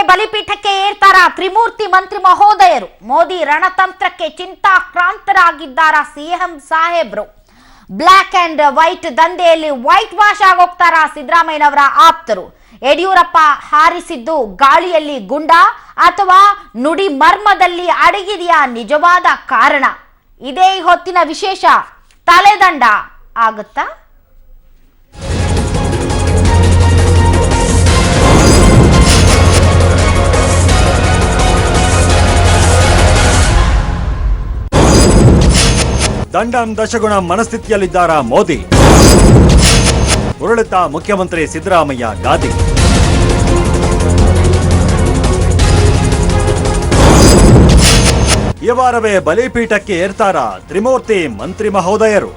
ಬಲಿಪೀಠಕ್ಕೆ ಏರ್ತಾರ ತ್ರಿಮೂರ್ತಿ ಮಂತ್ರಿ ಮಹೋದಯರು. ಮೋದಿ ರಣತಂತ್ರಕ್ಕೆ ಚಿಂತಾಕ್ರಾಂತರಾಗಿದ್ದಾರ ಸಿಎಂ ಸಾಹೇಬ್ರು. ಬ್ಲಾಕ್ ಅಂಡ್ ವೈಟ್ ದಂಧೆಯಲ್ಲಿ ವೈಟ್ ವಾಶ್ ಆಗೋಗ್ತಾರ ಸಿದ್ದರಾಮಯ್ಯನವರ ಆಪ್ತರು. ಯಡಿಯೂರಪ್ಪ ಹಾರಿಸಿದ್ದು ಗಾಳಿಯಲ್ಲಿ ಗುಂಡ ಅಥವಾ ನುಡಿ ಮರ್ಮದಲ್ಲಿ ಅಡಗಿದೆಯಾ ನಿಜವಾದ ಕಾರಣ? ಇದೇ ಹೊತ್ತಿನ ವಿಶೇಷ. ತಲೆದಂಡ ಆಗುತ್ತಾ? ದಂಡಂ ದಶಗುಣ ಮನಸ್ಥಿತಿಯಲ್ಲಿದ್ದಾರ ಮೋದಿ. ಉರುಳಿತ ಮುಖ್ಯಮಂತ್ರಿ ಸಿದ್ದರಾಮಯ್ಯ ಗಾದಿ. ಈ ವಾರವೇ ಬಲಿಪೀಠಕ್ಕೆ ಏರ್ತಾರ ತ್ರಿಮೂರ್ತಿ ಮಂತ್ರಿ ಮಹೋದಯರು.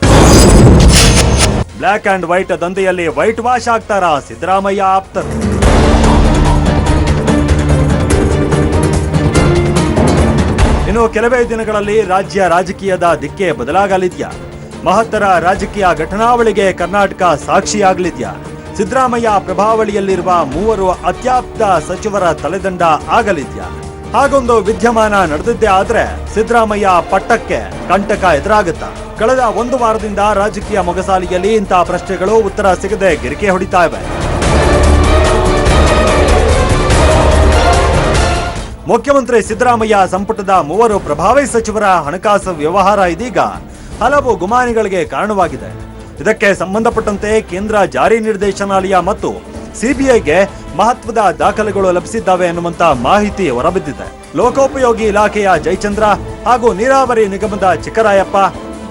ಬ್ಲಾಕ್ ಅಂಡ್ ವೈಟ್ ದಂಧೆಯಲ್ಲಿ ವೈಟ್ ವಾಶ್ ಆಗ್ತಾರ ಸಿದ್ದರಾಮಯ್ಯ ಆಪ್ತರು. ಇನ್ನು ಕೆಲವೇ ದಿನಗಳಲ್ಲಿ ರಾಜ್ಯ ರಾಜಕೀಯದ ದಿಕ್ಕೆ ಬದಲಾಗಲಿದ್ಯಾ? ಮಹತ್ತರ ರಾಜಕೀಯ ಘಟನಾವಳಿಗೆ ಕರ್ನಾಟಕ ಸಾಕ್ಷಿಯಾಗಲಿದ್ಯಾ? ಸಿದ್ದರಾಮಯ್ಯ ಪ್ರಭಾವಳಿಯಲ್ಲಿರುವ ಮೂವರು ಅತ್ಯಾಪ್ತ ಸಚಿವರ ತಲೆದಂಡ ಆಗಲಿದ್ಯಾ? ಹಾಗೊಂದು ವಿದ್ಯಮಾನ ನಡೆದಿದ್ದೇ ಆದ್ರೆ ಸಿದ್ದರಾಮಯ್ಯ ಪಟ್ಟಕ್ಕೆ ಕಂಟಕ ಎದುರಾಗುತ್ತಾ? ಕಳೆದ ಒಂದು ವಾರದಿಂದ ರಾಜಕೀಯ ಮೊಗಸಾಲಿಯಲ್ಲಿ ಇಂತಹ ಪ್ರಶ್ನೆಗಳು ಉತ್ತರ ಸಿಗದೆ ಗಿರಿಕೆ ಹೊಡಿತಾ ಇವೆ. ಮುಖ್ಯಮಂತ್ರಿ ಸಿದ್ದರಾಮಯ್ಯ ಸಂಪುಟದ ಮೂವರು ಪ್ರಭಾವಿ ಸಚಿವರ ಹಣಕಾಸು ವ್ಯವಹಾರ ಇದೀಗ ಹಲವು ಗುಮಾನಿಗಳಿಗೆ ಕಾರಣವಾಗಿದೆ. ಇದಕ್ಕೆ ಸಂಬಂಧಪಟ್ಟಂತೆ ಕೇಂದ್ರ ಜಾರಿ ನಿರ್ದೇಶನಾಲಯ ಮತ್ತು ಸಿಬಿಐಗೆ ಮಹತ್ವದ ದಾಖಲೆಗಳು ಲಭಿಸಿದ್ದಾವೆ ಎನ್ನುವಂತ ಮಾಹಿತಿ ಹೊರಬಿದ್ದಿದೆ. ಲೋಕೋಪಯೋಗಿ ಇಲಾಖೆಯ ಜಯಚಂದ್ರ ಹಾಗೂ ನೀರಾವರಿ ನಿಗಮದ ಚಿಕ್ಕರಾಯಪ್ಪ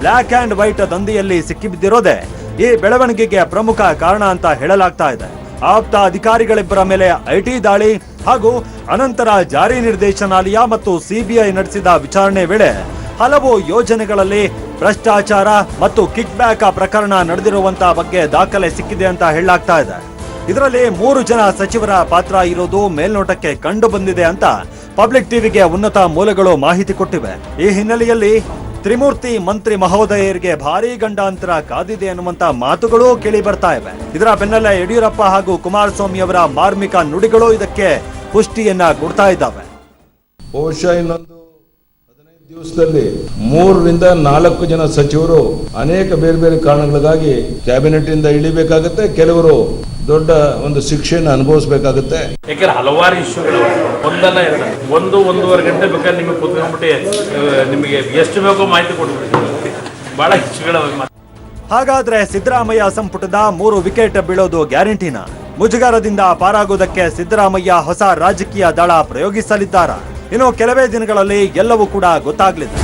ಬ್ಲಾಕ್ ಅಂಡ್ ವೈಟ್ ದಂಧೆಯಲ್ಲಿ ಸಿಕ್ಕಿಬಿದ್ದಿರೋದೇ ಈ ಬೆಳವಣಿಗೆಗೆ ಪ್ರಮುಖ ಕಾರಣ ಅಂತ ಹೇಳಲಾಗ್ತಾ ಇದೆ. ಆಪ್ತ ಅಧಿಕಾರಿಗಳಿಬ್ಬರ ಮೇಲೆ ಐಟಿ ದಾಳಿ ಹಾಗೂ ಅನಂತರ ಜಾರಿ ನಿರ್ದೇಶನಾಲಯ ಮತ್ತು ಸಿಬಿಐ ನಡೆಸಿದ ವಿಚಾರಣೆ ವೇಳೆ ಹಲವು ಯೋಜನೆಗಳಲ್ಲಿ ಭ್ರಷ್ಟಾಚಾರ ಮತ್ತು ಕಿಕ್ ಬ್ಯಾಕ್ ಪ್ರಕರಣ ನಡೆದಿರುವಂತಹ ಬಗ್ಗೆ ದಾಖಲೆ ಸಿಕ್ಕಿದೆ ಅಂತ ಹೇಳಲಾಗ್ತಾ ಇದೆ. ಇದರಲ್ಲಿ 3 ಜನ ಸಚಿವರ ಪಾತ್ರ ಇರೋದು ಮೇಲ್ನೋಟಕ್ಕೆ ಕಂಡು ಬಂದಿದೆ ಅಂತ ಪಬ್ಲಿಕ್ ಟಿವಿಗೆ ಉನ್ನತ ಮೂಲಗಳು ಮಾಹಿತಿ ಕೊಟ್ಟಿವೆ. ಈ ಹಿನ್ನೆಲೆಯಲ್ಲಿ ತ್ರಿಮೂರ್ತಿ ಮಂತ್ರಿ ಮಹೋದಯರಿಗೆ ಭಾರೀ ಗಂಡಾಂತರ ಕಾದಿದೆ ಅನ್ನುವಂತ ಮಾತುಗಳು ಕೇಳಿ ಬರ್ತಾ ಇವೆ. ಇದರ ಬೆನ್ನಲ್ಲೇ ಯಡಿಯೂರಪ್ಪ ಹಾಗೂ ಕುಮಾರಸ್ವಾಮಿ ಅವರ ಮಾರ್ಮಿಕ ನುಡಿಗಳು ಇದಕ್ಕೆ ಪುಷ್ಟಿಯನ್ನ ಕೊಡ್ತಾ ಇದ್ದಾವೆ. ಬಹುಶಃ ಇನ್ನೊಂದು 15 ದಿವಸದಲ್ಲಿ 3 ರಿಂದ 4 ಜನ ಸಚಿವರು ಅನೇಕ ಬೇರೆ ಬೇರೆ ಕಾರಣಗಳಿಗಾಗಿ ಕ್ಯಾಬಿನೆಟ್ ಇಂದ ಇಳಿಬೇಕಾಗುತ್ತೆ. ಕೆಲವರು ದೊಡ್ಡ ಒಂದು ಶಿಕ್ಷೆಯನ್ನು ಅನುಭವಿಸಬೇಕಾಗುತ್ತೆ. ಯಾಕಂದ್ರೆ ಹಲವಾರು ಇಶ್ಯೂಗಳು ಒಂದಲ್ಲ ಎರಡಲ್ಲ, 1-1.5 ಗಂಟೆ ಬೇಕಾದ್ರೆ ನಿಮಗೆ ಕೂತ್ಕೊಂಡ್ಬಿಟ್ಟು ನಿಮಗೆ ಎಷ್ಟು ಬೇಕೋ ಮಾಹಿತಿ ಕೊಡ್ಬಿಡ್ತೀವಿ. ಬಹಳ ಇಶ್ಯೂಗಳು. ಹಾಗಾದ್ರೆ ಸಿದ್ದರಾಮಯ್ಯ ಸಂಪುಟದ 3 ವಿಕೆಟ್ ಬೀಳೋದು ಗ್ಯಾರಂಟಿನಾ? ಮುಜುಗರದಿಂದ ಪಾರಾಗೋದಕ್ಕೆ ಸಿದ್ದರಾಮಯ್ಯ ಹೊಸ ರಾಜಕೀಯ ದಳ ಪ್ರಯೋಗಿಸಲಿದ್ದಾರ? ಇನ್ನು ಕೆಲವೇ ದಿನಗಳಲ್ಲಿ ಎಲ್ಲವೂ ಕೂಡ ಗೊತ್ತಾಗಲಿದೆ.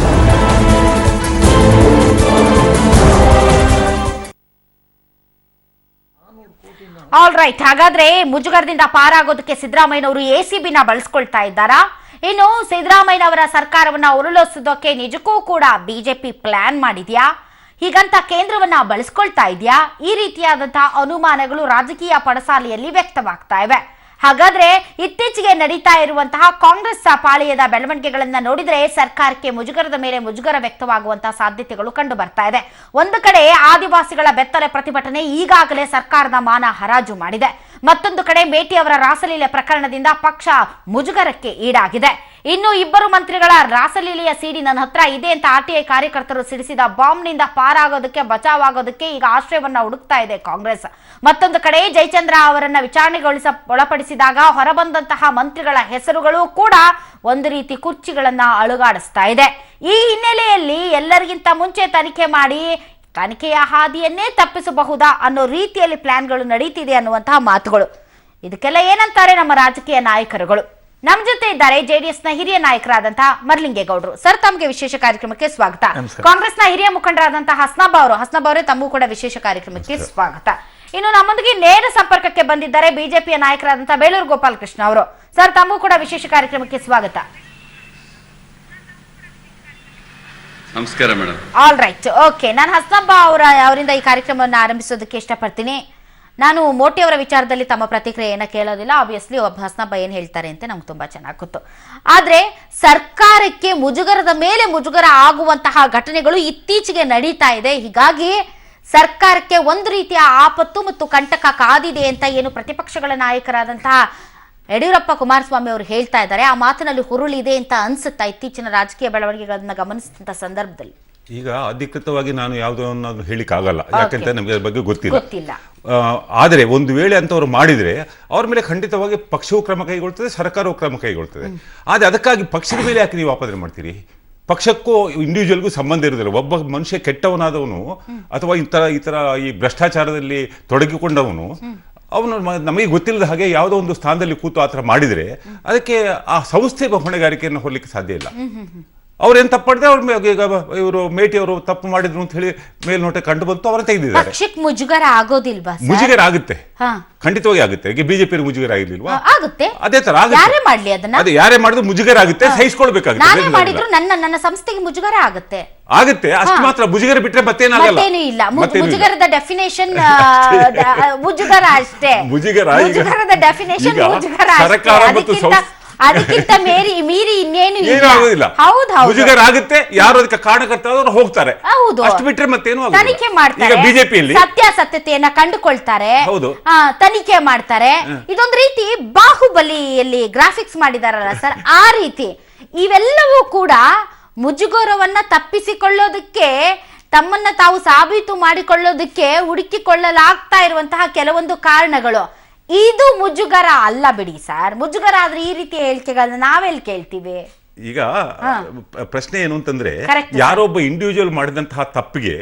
All right. ಹಾಗಾದ್ರೆ ಮುಜುಗರದಿಂದ ಪಾರಾಗೋದಕ್ಕೆ ಸಿದ್ದರಾಮಯ್ಯನವರು ಎಸಿಬಿನ ಬಳಸ್ಕೊಳ್ತಾ ಇದ್ದಾರಾ? ಇನ್ನು ಸಿದ್ದರಾಮಯ್ಯನವರ ಸರ್ಕಾರವನ್ನ ಉರುಳಿಸೋದಕ್ಕೆ ನಿಜಕ್ಕೂ ಕೂಡ ಬಿಜೆಪಿ ಪ್ಲಾನ್ ಮಾಡಿದ್ಯಾ? ಹೀಗಂತ ಕೇಂದ್ರವನ್ನ ಬಳಸ್ಕೊಳ್ತಾ ಇದೆಯಾ? ಈ ರೀತಿಯಾದಂತಹ ಅನುಮಾನಗಳು ರಾಜಕೀಯ ಪಡಸಾಲೆಯಲ್ಲಿ ವ್ಯಕ್ತವಾಗ್ತಾ ಇವೆ. ಹಾಗಾದ್ರೆ ಇತ್ತೀಚೆಗೆ ನಡೀತಾ ಇರುವಂತಹ ಕಾಂಗ್ರೆಸ್ ಪಾಳೆಯದ ಬೆಳವಣಿಗೆಗಳನ್ನ ನೋಡಿದ್ರೆ ಸರ್ಕಾರಕ್ಕೆ ಮುಜುಗರದ ಮೇಲೆ ಮುಜುಗರ ವ್ಯಕ್ತವಾಗುವಂತಹ ಸಾಧ್ಯತೆಗಳು ಕಂಡು ಬರ್ತಾ ಇದೆ. ಒಂದು ಕಡೆ ಆದಿವಾಸಿಗಳ ಬೆತ್ತಲೆ ಪ್ರತಿಭಟನೆ ಈಗಾಗಲೇ ಸರ್ಕಾರದ ಮಾನ ಹರಾಜು ಮಾಡಿದೆ. ಮತ್ತೊಂದು ಕಡೆ ಮೇಟಿ ಅವರ ರಾಸಲೀಲೆ ಪ್ರಕರಣದಿಂದ ಪಕ್ಷ ಮುಜುಗರಕ್ಕೆ ಈಡಾಗಿದೆ. ಇನ್ನು 2 ಮಂತ್ರಿಗಳ ರಾಸಲೀಲೆಯ ಸಿಡಿ ನನ್ನ ಹತ್ರ ಇದೆ ಅಂತ ಆರ್ಟಿಐ ಕಾರ್ಯಕರ್ತರು ಸಿಡಿಸಿದ ಬಾಂಬ್ನಿಂದ ಪಾರಾಗೋದಕ್ಕೆ ಬಚಾವಾಗೋದಕ್ಕೆ ಈಗ ಆಶ್ರಯವನ್ನ ಹುಡುಕ್ತಾ ಇದೆ ಕಾಂಗ್ರೆಸ್. ಮತ್ತೊಂದು ಕಡೆ ಜಯಚಂದ್ರ ಅವರನ್ನ ಒಳಪಡಿಸಿದಾಗ ಹೊರಬಂದಂತಹ ಮಂತ್ರಿಗಳ ಹೆಸರುಗಳು ಕೂಡ ಒಂದು ರೀತಿ ಕುರ್ಚಿಗಳನ್ನ ಅಳುಗಾಡಿಸ್ತಾ ಇದೆ. ಈ ಹಿನ್ನೆಲೆಯಲ್ಲಿ ಎಲ್ಲರಿಗಿಂತ ಮುಂಚೆ ತನಿಖೆ ಮಾಡಿ ತನಿಖೆಯ ಹಾದಿಯನ್ನೇ ತಪ್ಪಿಸಬಹುದಾ ಅನ್ನೋ ರೀತಿಯಲ್ಲಿ ಪ್ಲಾನ್ಗಳು ನಡೀತಿದೆ ಅನ್ನುವಂತಹ ಮಾತುಗಳು. ಇದಕ್ಕೆಲ್ಲ ಏನಂತಾರೆ ನಮ್ಮ ರಾಜಕೀಯ ನಾಯಕರುಗಳು? ನಮ್ಮ ಜೊತೆ ಇದ್ದಾರೆ ಜೆಡಿಎಸ್ನ ಹಿರಿಯ ನಾಯಕರಾದಂತಹ ಮರ್ಲಿಂಗೇಗೌಡರು. ಸರ್, ತಮಗೆ ವಿಶೇಷ ಕಾರ್ಯಕ್ರಮಕ್ಕೆ ಸ್ವಾಗತ. ಕಾಂಗ್ರೆಸ್ನ ಹಿರಿಯ ಮುಖಂಡರಾದಂತಹ ಹಸ್ನಾಬ್ ಅವರೇ ತಮಗೂ ಕೂಡ ವಿಶೇಷ ಕಾರ್ಯಕ್ರಮಕ್ಕೆ ಸ್ವಾಗತ. ಇನ್ನು ನಮ್ಮೊಂದಿಗೆ ನೇರ ಸಂಪರ್ಕಕ್ಕೆ ಬಂದಿದ್ದಾರೆ ಬಿಜೆಪಿಯ ನಾಯಕರಾದಂತಹ ಬೇಳೂರು ಗೋಪಾಲಕೃಷ್ಣ ಅವರು. ಸರ್, ತಮಗೂ ಕೂಡ ವಿಶೇಷ ಕಾರ್ಯಕ್ರಮಕ್ಕೆ ಸ್ವಾಗತ. ನಮಸ್ಕಾರ ಮೇಡಮ್. All right, okay. ನಾನು ಹಸ್ನಾಬ್ ಅವರಿಂದ ಈ ಕಾರ್ಯಕ್ರಮವನ್ನು ಆರಂಭಿಸೋದಕ್ಕೆ ಇಷ್ಟಪಡ್ತೀನಿ. ನಾನು ಮೋಟಿ ಅವರ ವಿಚಾರದಲ್ಲಿ ತಮ್ಮ ಪ್ರತಿಕ್ರಿಯೆಯನ್ನು ಕೇಳೋದಿಲ್ಲ. ಆಬ್ವಿಯಸ್ಲಿ ಒಬ್ಬ ಹಸ್ನಾಬ್ ಏನು ಹೇಳ್ತಾರೆ ಅಂತ ನಮ್ಗೆ ತುಂಬಾ ಚೆನ್ನಾಗಿ ಗೊತ್ತು. ಆದ್ರೆ ಸರ್ಕಾರಕ್ಕೆ ಮುಜುಗರದ ಮೇಲೆ ಮುಜುಗರ ಆಗುವಂತಹ ಘಟನೆಗಳು ಇತ್ತೀಚೆಗೆ ನಡೀತಾ ಇದೆ. ಹೀಗಾಗಿ ಸರ್ಕಾರಕ್ಕೆ ಒಂದು ರೀತಿಯ ಆಪತ್ತು ಮತ್ತು ಕಂಟಕ ಕಾದಿದೆ ಅಂತ ಏನು ಪ್ರತಿಪಕ್ಷಗಳ ನಾಯಕರಾದಂತಹ ಯಡಿಯೂರಪ್ಪ ಕುಮಾರಸ್ವಾಮಿ ಅವರು ಹೇಳ್ತಾ ಇದ್ದಾರೆ. ಆ ಮಾತಿನಲ್ಲಿ ಹುರುಳಿದೆ ಅಂತ ಅನ್ಸುತ್ತಾ ಇತ್ತೀಚಿನ ರಾಜಕೀಯ ಬೆಳವಣಿಗೆಗಳನ್ನ ಗಮನಿಸಿದಂತ ಸಂದರ್ಭದಲ್ಲಿ? ಈಗ ಅಧಿಕೃತವಾಗಿ ನಾನು ಯಾವುದನ್ನು ಹೇಳಿಕ್ಕಾಗಲ್ಲ, ಯಾಕಂತ ನಮಗೆ ಅದ್ರ ಬಗ್ಗೆ ಗೊತ್ತಿಲ್ಲ. ಆದರೆ ಒಂದು ವೇಳೆ ಅಂತವ್ರು ಮಾಡಿದ್ರೆ ಅವ್ರ ಮೇಲೆ ಖಂಡಿತವಾಗಿ ಪಕ್ಷವೂ ಕ್ರಮ ಕೈಗೊಳ್ತದೆ, ಸರ್ಕಾರವೂ ಕ್ರಮ ಕೈಗೊಳ್ತದೆ. ಆದರೆ ಅದಕ್ಕಾಗಿ ಪಕ್ಷದ ಮೇಲೆ ಯಾಕೆ ನೀವು ಆಪಾದನೆ ಮಾಡ್ತೀರಿ? ಪಕ್ಷಕ್ಕೂ ಇಂಡಿವಿಜುವಲ್ಗೂ ಸಂಬಂಧ ಇರೋದಿಲ್ಲ. ಒಬ್ಬ ಮನುಷ್ಯ ಕೆಟ್ಟವನಾದವನು ಅಥವಾ ಈ ತರ ಈ ಭ್ರಷ್ಟಾಚಾರದಲ್ಲಿ ತೊಡಗಿಕೊಂಡವನು ಅವನು ನಮಗೆ ಗೊತ್ತಿಲ್ಲದ ಹಾಗೆ ಯಾವುದೋ ಒಂದು ಸ್ಥಾನದಲ್ಲಿ ಕೂತು ಆ ಥರ ಮಾಡಿದರೆ ಅದಕ್ಕೆ ಆ ಸಂಸ್ಥೆ ಹೊಣೆಗಾರಿಕೆಯನ್ನು ಹೊರಲಿಕ್ಕೆ ಸಾಧ್ಯ ಇಲ್ಲ. ಅವ್ರೇನ್ ತಪ್ಪು ಮಾಡಿದ್ರೆ ಇವರು ಮೇಟಿ ಅವರು ತಪ್ಪು ಮಾಡಿದ್ರು ಅಂತ ಹೇಳಿ ಮೇಲ್ನೋಟ ಕಂಡು ಬಂತು, ಅವರ ತೆಗೆದಿದ್ದಾರೆ. ಪಕ್ಷಕ್ಕೆ ಮುಜುಗರ ಆಗೋದಿಲ್ವಾ? ಮುಜುಗರ ಆಗುತ್ತೆ, ಖಂಡಿತವಾಗಿ ಆಗುತ್ತೆ. ಈಗ ಬಿಜೆಪಿ ಮುಜುಗರ ಆಗಿರ್ಲಿಲ್ವಾ? ಆಗುತ್ತೆ. ಅದೇ ತರ ಯಾರೇ ಮಾಡ್ಲಿ ಅದನ್ನ, ಅದೇ ಯಾರೇ ಮಾಡಿದ್ರು ಮುಜುಗರ ಆಗುತ್ತೆ, ಸಹಿಸ್ಕೊಳ್ಬೇಕಾಗುತ್ತೆ. ನಾನೇ ಮಾಡಿದ್ರು ನನ್ನ ಸಂಸ್ಥೆಗೆ ಮುಜುಗರ ಆಗುತ್ತೆ. ಅಷ್ಟು ಮಾತ್ರ. ಮುಜುಗರ ಬಿಟ್ರೆ ಮತ್ತೇನಾಗಲ್ಲ. ಮತ್ತೇನು ಇಲ್ಲ. ಮುಜುಗರದ ಡೆಫಿನೇಷನ್ ಮುಜುಗರ ಅಷ್ಟೇ. ಮುಜುಗರದ ಡೆಫಿನೇಷನ್ ಮುಜುಗರ ಅಷ್ಟೇ. ಅದಕ್ಕಿಂತ ಮೀರಿ ಇನ್ನೇನು ಆಗೋದಿಲ್ಲ. ಮುಜುಗರ ಆಗುತ್ತೆ. ಯಾರು ಅದಕ್ಕೆ ಕಾರಣಕರ್ತರು ಹೋಗ್ತಾರೆ, ಅಷ್ಟು ಬಿಟ್ರೆ ಮತ್ತೇನು ತನಿಖೆ ಮಾಡ್ತಾರೆ. ಬಿಜೆಪಿಯಲ್ಲಿ ಸತ್ಯಾಸತ್ಯತೆಯನ್ನ ಕಂಡುಕೊಳ್ತಾರೆ, ತನಿಖೆ ಮಾಡ್ತಾರೆ. ಇದೊಂದು ರೀತಿ ಬಾಹುಬಲಿಯಲ್ಲಿ ಗ್ರಾಫಿಕ್ಸ್ ಮಾಡಿದಾರಲ್ಲ ಸರ್, ಆ ರೀತಿ ಇವೆಲ್ಲವೂ ಕೂಡ ಮುಜುಗರವನ್ನ ತಪ್ಪಿಸಿಕೊಳ್ಳೋದಕ್ಕೆ, ತಮ್ಮನ್ನ ತಾವು ಸಾಬೀತು ಮಾಡಿಕೊಳ್ಳೋದಕ್ಕೆ ಹುಡುಕಿಕೊಳ್ಳಲಾಗ್ತಾ ಇರುವಂತಹ ಕೆಲವೊಂದು ಕಾರಣಗಳು. ಇದು ಮುಜುಗರ ಅಲ್ಲ ಬಿಡಿ ಸರ್. ಮುಜುಗರ ಆದ್ರೆ ಈ ರೀತಿ ಹೇಳಿಕೆಗಳನ್ನ ನಾವೆಲ್ಲಿ ಕೇಳ್ತೀವಿ? ಈಗ ಪ್ರಶ್ನೆ ಏನು ಅಂತಂದ್ರೆ, ಯಾರೊಬ್ಬ ಇಂಡಿವಿಜುವಲ್ ಮಾಡಿದಂತಹ ತಪ್ಪಿಗೆ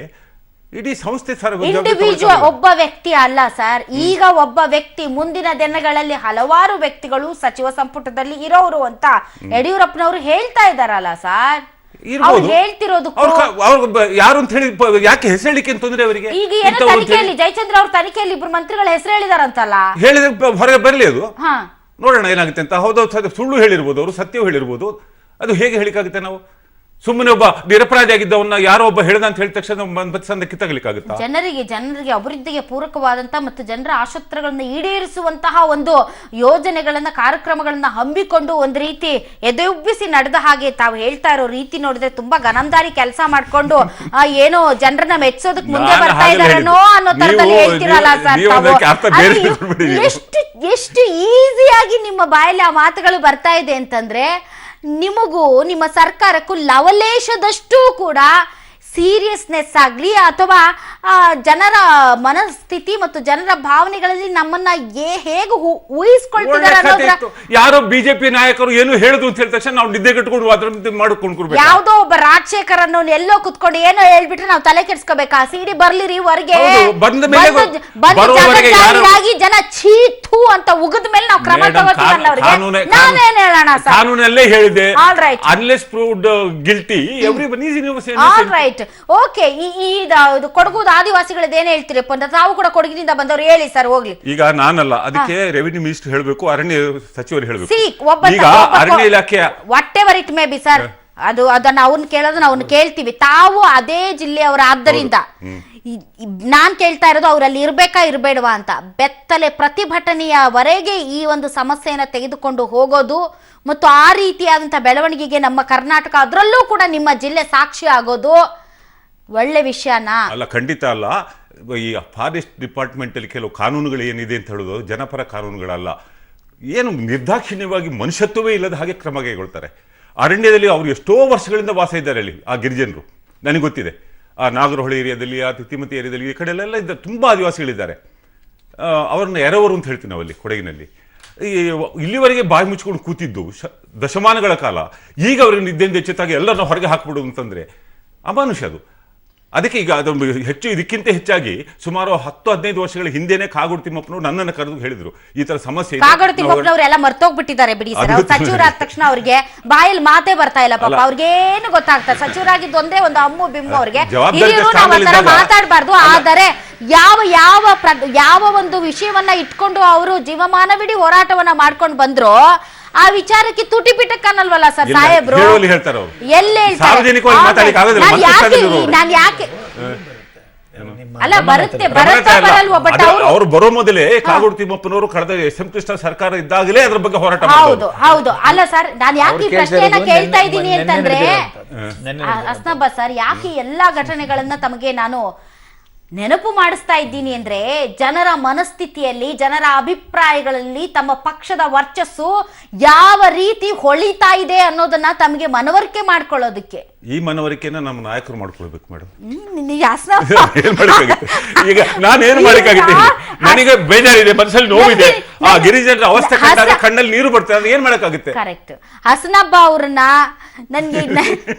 ಇಡೀ ಸಂಸ್ಥೆ ಇಂಡಿವಿಜುವಲ್ ಒಬ್ಬ ವ್ಯಕ್ತಿ ಅಲ್ಲ ಸರ್. ಈಗ ಒಬ್ಬ ವ್ಯಕ್ತಿ, ಮುಂದಿನ ದಿನಗಳಲ್ಲಿ ಹಲವಾರು ವ್ಯಕ್ತಿಗಳು ಸಚಿವ ಸಂಪುಟದಲ್ಲಿ ಇರೋರು ಅಂತ ಯಡಿಯೂರಪ್ಪನವರು ಹೇಳ್ತಾ ಇದಾರಲ್ಲ ಸರ್. ಹೇಳ್ತಿರೋದು ಯಾರು ಅಂತ ಹೇಳಿ ಯಾಕೆ ಹೆಸರಿಕೆ ಅಂತಂದ್ರೆ ಅವರಿಗೆ ಈಗ ಏನೋ ತನಿಖೆಯಲ್ಲಿ ಜಯಚಂದ್ರ ಅವ್ರ ತನಿಖೆಯಲ್ಲಿ ಇಬ್ರು ಮಂತ್ರಿಗಳ ಹೆಸರು ಹೇಳಿದಾರಂತಲ್ಲ, ಹೇಳಿದ್ರೆ ಹೊರಗೆ ಬರಲಿ, ಅದು ನೋಡೋಣ ಏನಾಗುತ್ತೆ ಅಂತ. ಹೌದು, ಸುಳ್ಳು ಹೇಳಿರ್ಬೋದು ಅವರು, ಸತ್ಯವೂ ಹೇಳಿರ್ಬೋದು. ಅದು ಹೇಗೆ ಹೇಳಿಕಾಗುತ್ತೆ? ನಾವು ಸುಮ್ಮನೆ ಒಬ್ಬ ನಿರಪರಾಧಿ ಆಗಿದ್ದವನ್ನ ಯಾರೋ ಒಬ್ಬ ಹೇಳ್ದ ಅಂತ ಹೇಳಿದ ತಕ್ಷಣ ಕಿತ್ತಾಗಲಿಕ್ಕಾಗುತ್ತಾ? ಜನರಿಗೆ ಅಭಿವೃದ್ಧಿಗೆ ಪೂರಕವಾದಂತ ಮತ್ತು ಜನರ ಆಶೋತ್ತರಗಳನ್ನ ಈಡೇರಿಸುವಂತಹ ಒಂದು ಯೋಜನೆಗಳನ್ನ, ಕಾರ್ಯಕ್ರಮಗಳನ್ನ ಹಮ್ಮಿಕೊಂಡು ಒಂದು ರೀತಿ ಎದೆಯುಬ್ಬಿಸಿ ನಡೆದ ಹಾಗೆ ತಾವು ಹೇಳ್ತಾ ಇರೋ ರೀತಿ ನೋಡಿದ್ರೆ ತುಂಬಾ ಗನಂದಾರಿ ಕೆಲಸ ಮಾಡ್ಕೊಂಡು ಏನೋ ಜನರನ್ನ ಮೆಚ್ಚೋದಕ್ ಮುಂದೆ ಬರ್ತಾ ಇದಾರೇನೋ ಅನ್ನೋ ತರದಲ್ಲಿ ಹೇಳ್ತಿರಲ್ಲ ಸರ್. ಎಷ್ಟು ಈಸಿಯಾಗಿ ನಿಮ್ಮ ಬಾಯಲ್ಲಿ ಆ ಮಾತುಗಳು ಬರ್ತಾ ಇದೆ ಅಂತಂದ್ರೆ, ನಿಮಗೂ ನಿಮ್ಮ ಸರ್ಕಾರಕ್ಕೂ ಲವಲೇಶದಷ್ಟು ಕೂಡ ಸೀರಿಯಸ್ನೆಸ್ ಆಗಲಿ ಅಥವಾ ಜನರ ಮನಸ್ಥಿತಿ ಮತ್ತು ಜನರ ಭಾವನೆಗಳಲ್ಲಿ ನಮ್ಮನ್ನ ಹೇಗೆ ಊಹಿಸ್ಕೊಳ್ತಿದ್ದಾರೆ. ಯಾರೋ ಬಿಜೆಪಿ ನಾಯಕರು ಏನು ಹೇಳುದು ಅಂತ ಹೇಳಿದ ತಕ್ಷಣ ನಾವು ನಿದ್ದೆ ಕಟ್ಕೊಂಡು ಮಾಡ್ಕೊಂಡು ಯಾವ್ದೋ ಒಬ್ಬ ರಾಜಶೇಖರನ್ನು ಎಲ್ಲೋ ಕುತ್ಕೊಂಡು ಏನೋ ಹೇಳ್ಬಿಟ್ರೆ ನಾವು ತಲೆ ಕೆಡ್ಸ್ಕೋಬೇಕಾ? ಸಿಡಿ ಬರ್ಲಿರಿ ಹೊರಗೆ ಜನ ಚೀತು ಅಂತ ಉಗಿದ ಮೇಲೆ ನಾವು ಕ್ರಮ ತಗೋತೀವಿ. ನಾನೇನ್ ಹೇಳೋಣ ಸರ್, ಕಾನೂನಲ್ಲೇ ಹೇಳಿದೆ, unless proved guilty everyone is innocent. All right, okay. Kodagu ಆದಿವಾಸಿಗಳದ್ದು ಏನ್ ಹೇಳ್ತೀರಿ? ತಾವು ಕೂಡ ಕೊಡಗಿನಿಂದ ಬಂದವರು, ಹೇಳಿ ಸರ್. ಹೋಗ್ಲಿ, ಈಗ ನಾನಲ್ಲ, ಅದಕ್ಕೆ ರೆವಿನ್ಯೂ ಮಿನಿಸ್ಟರ್ ಹೇಳ್ಬೇಕು, ಅರಣ್ಯ ಸಚಿವರು ಹೇಳ್ಬೇಕು. ಈಗ ಅರಣ್ಯ ಇಲಾಖೆ what ever it may be sir, ಅದನ್ನ ಅವ್ರನ್ನ ಕೇಳೋದನ್ನ ಅವ್ರನ್ನ ಕೇಳ್ತೀವಿ. ತಾವು ಅದೇ ಜಿಲ್ಲೆಯವರ ಆದ್ದರಿಂದ ನಾನ್ ಕೇಳ್ತಾ ಇರೋದು ಅವರಲ್ಲಿ ಇರ್ಬೇಕಾ ಇರ್ಬೇಡವಾ ಅಂತ. ಬೆತ್ತಲೆ ಪ್ರತಿಭಟನೆಯವರೆಗೆ ಈ ಒಂದು ಸಮಸ್ಯೆಯನ್ನ ತೆಗೆದುಕೊಂಡು ಹೋಗೋದು ಮತ್ತು ಆ ರೀತಿಯಾದಂಥ ಬೆಳವಣಿಗೆಗೆ ನಮ್ಮ ಕರ್ನಾಟಕ, ಅದರಲ್ಲೂ ಕೂಡ ನಿಮ್ಮ ಜಿಲ್ಲೆ ಸಾಕ್ಷಿ ಆಗೋದು ಒಳ್ಳೆ ವಿಷಯನಾ? ಅಲ್ಲ, ಖಂಡಿತ ಅಲ್ಲ. ಈ ಫಾರೆಸ್ಟ್ ಡಿಪಾರ್ಟ್ಮೆಂಟ್ ಅಲ್ಲಿ ಕೆಲವು ಕಾನೂನುಗಳು ಏನಿದೆ ಅಂತ ಹೇಳೋದು ಜನಪರ ಕಾನೂನುಗಳಲ್ಲ. ಏನು ನಿರ್ದಾಕ್ಷಿಣ್ಯವಾಗಿ ಮನುಷ್ಯತ್ವವೇ ಇಲ್ಲದ ಹಾಗೆ ಕ್ರಮ ಕೈಗೊಳ್ತಾರೆ. ಅರಣ್ಯದಲ್ಲಿ ಅವರು ಎಷ್ಟೋ ವರ್ಷಗಳಿಂದ ವಾಸ ಇದ್ದಾರೆ ಅಲ್ಲಿ, ಆ ಗಿರಿಜನರು. ನನಗೆ ಗೊತ್ತಿದೆ, ಆ ನಾಗರಹೊಳೆ ಏರಿಯಾದಲ್ಲಿ, ಆ ತಿತಿಮತಿ ಏರಿಯಾದಲ್ಲಿ, ಈ ಕಡೆಯಲ್ಲೆಲ್ಲ ಇದ್ದಾರೆ, ತುಂಬ ಆದಿವಾಸಿಗಳಿದ್ದಾರೆ. ಅವ್ರನ್ನ ಎರವರು ಅಂತ ಹೇಳ್ತೀವಿ ನಾವಲ್ಲಿ ಕೊಡಗಿನಲ್ಲಿ. ಇಲ್ಲಿವರೆಗೆ ಬಾಯಿ ಮುಚ್ಕೊಂಡು ಕೂತಿದ್ದು ದಶಮಾನಗಳ ಕಾಲ, ಈಗ ಅವ್ರಿಗೆ ನಿದ್ದೆಯಿಂದ ಎಚ್ಚೆತ್ತಾಗಿ ಎಲ್ಲರನ್ನ ಹೊರಗೆ ಹಾಕ್ಬಿಡೋದು ಅಂತಂದ್ರೆ ಅಮಾನುಷ ಅದು. ಅದಕ್ಕೆ ಈಗ ಅದೊಂದು ಹೆಚ್ಚು, ಇದಕ್ಕಿಂತ ಹೆಚ್ಚಾಗಿ ಸುಮಾರು 10-15 ವರ್ಷಗಳ ಹಿಂದೆನೆ ಕಾಗೋಡು ತಿಮ್ಮಪ್ಪನವರು ನನ್ನನ್ನು ಕರೆದು ಹೇಳಿದ್ರು ಈ ತರ ಸಮಸ್ಯೆ ಇದೆ. ಕಾಗೋಡು ತಿಮ್ಮಪ್ಪನವರೆಲ್ಲ ಮರ್ತೋಗ್ಬಿಟ್ಟಿದ್ದಾರೆ ಬಿಡಿ ಸರ್. ಅವ್ರು ಸಚಿವರಾದ ತಕ್ಷಣ ಅವ್ರಿಗೆ ಬಾಯಲ್ಲಿ ಮಾತೇ ಬರ್ತಾ ಇಲ್ಲ ಪಾಪ. ಅವ್ರಿಗೇನು ಗೊತ್ತಾಗ್ತದೆ? ಸಚಿವರಾಗಿದ್ದು ಒಂದೇ ಒಂದು ಅಮ್ಮು ಬಿಮ್ಮು ಅವ್ರಿಗೆ. ಹಿರಿಯರು ನಾವು ಆ ತರ ಮಾತಾಡಬಾರ್ದು. ಆದರೆ ಯಾವ ಒಂದು ವಿಷಯವನ್ನ ಇಟ್ಕೊಂಡು ಅವರು ಜೀವಮಾನವಿಡೀ ಹೋರಾಟವನ್ನ ಮಾಡ್ಕೊಂಡು ಬಂದ್ರು, ಆ ವಿಚಾರಕ್ಕೆ ತುಟಿ ಪಿಟಕ್ಕನ್ನಲ್ವಲ್ಲ ಸರ್ ಸಾಹೇಬ್ರು. ಎಲ್ಲೇ ನಾನು ಯಾಕೆ ಅಲ್ಲ ಬರುತ್ತೆ ಬರಲ್ವ? ಬಟ್ ಅವರು ಬರೋ ಮೊದಲೇ ಕಾಗೋಡು ತಿಮ್ಮಪ್ಪನವರು ಕಳೆದ ಎಸ್ ಎಂ ಕೃಷ್ಣ ಸರ್ಕಾರ ಇದ್ದಾಗಲೇ ಅದ್ರ ಬಗ್ಗೆ ಹೋರಾಟ. ಹೌದು ಅಲ್ಲ ಸರ್, ನಾನು ಯಾಕೆ ಈ ಪ್ರಶ್ನೆಯನ್ನ ಕೇಳ್ತಾ ಇದ್ದೀನಿ ಅಂತಂದ್ರೆ, ಅಸ್ನಾಬ ಸರ್, ಯಾಕೆ ಎಲ್ಲಾ ಘಟನೆಗಳನ್ನ ತಮಗೆ ನಾನು ನೆನಪು ಮಾಡಿಸ್ತಾ ಇದ್ದೀನಿ ಅಂದ್ರೆ ಜನರ ಮನಸ್ಥಿತಿಯಲ್ಲಿ, ಜನರ ಅಭಿಪ್ರಾಯಗಳಲ್ಲಿ ತಮ್ಮ ಪಕ್ಷದ ವರ್ಚಸ್ಸು ಯಾವ ರೀತಿ ಹೊಳಿತಾ ಇದೆ ಅನ್ನೋದನ್ನ ತಮಗೆ ಮನವರಿಕೆ ಮಾಡ್ಕೊಳ್ಳೋದಕ್ಕೆ. ಈ ಮನವರಿಕೆನ ನಮ್ಮ ನಾಯಕರು ಮಾಡ್ಕೊಳ್ಬೇಕು ಮೇಡಮ್. ಏನ್ ಮಾಡಕ್ಕಾಗುತ್ತೆ ಈಗ? ನಾನೇನು ಮಾಡಕ್ಕಾಗುತ್ತೆ? ನನಗೆ ಬೇಜಾರಿದೆ, ಮನಸ್ಸಲ್ಲಿ ನೋವಿದೆ. ಆ ಗಿರಿಜನರ ಅವಸ್ಥೆ ಕಂಡಾಗ ಕಣ್ಣಲ್ಲಿ ನೀರು ಬರ್ತದೆ. ಅದು ಏನ್ ಮಾಡಕ್ಕಾಗುತ್ತೆ? ಕರೆಕ್ಟ್. ಹಸನಬ್ಬ ಅವ್ರನ್ನ ನನ್ಗೆ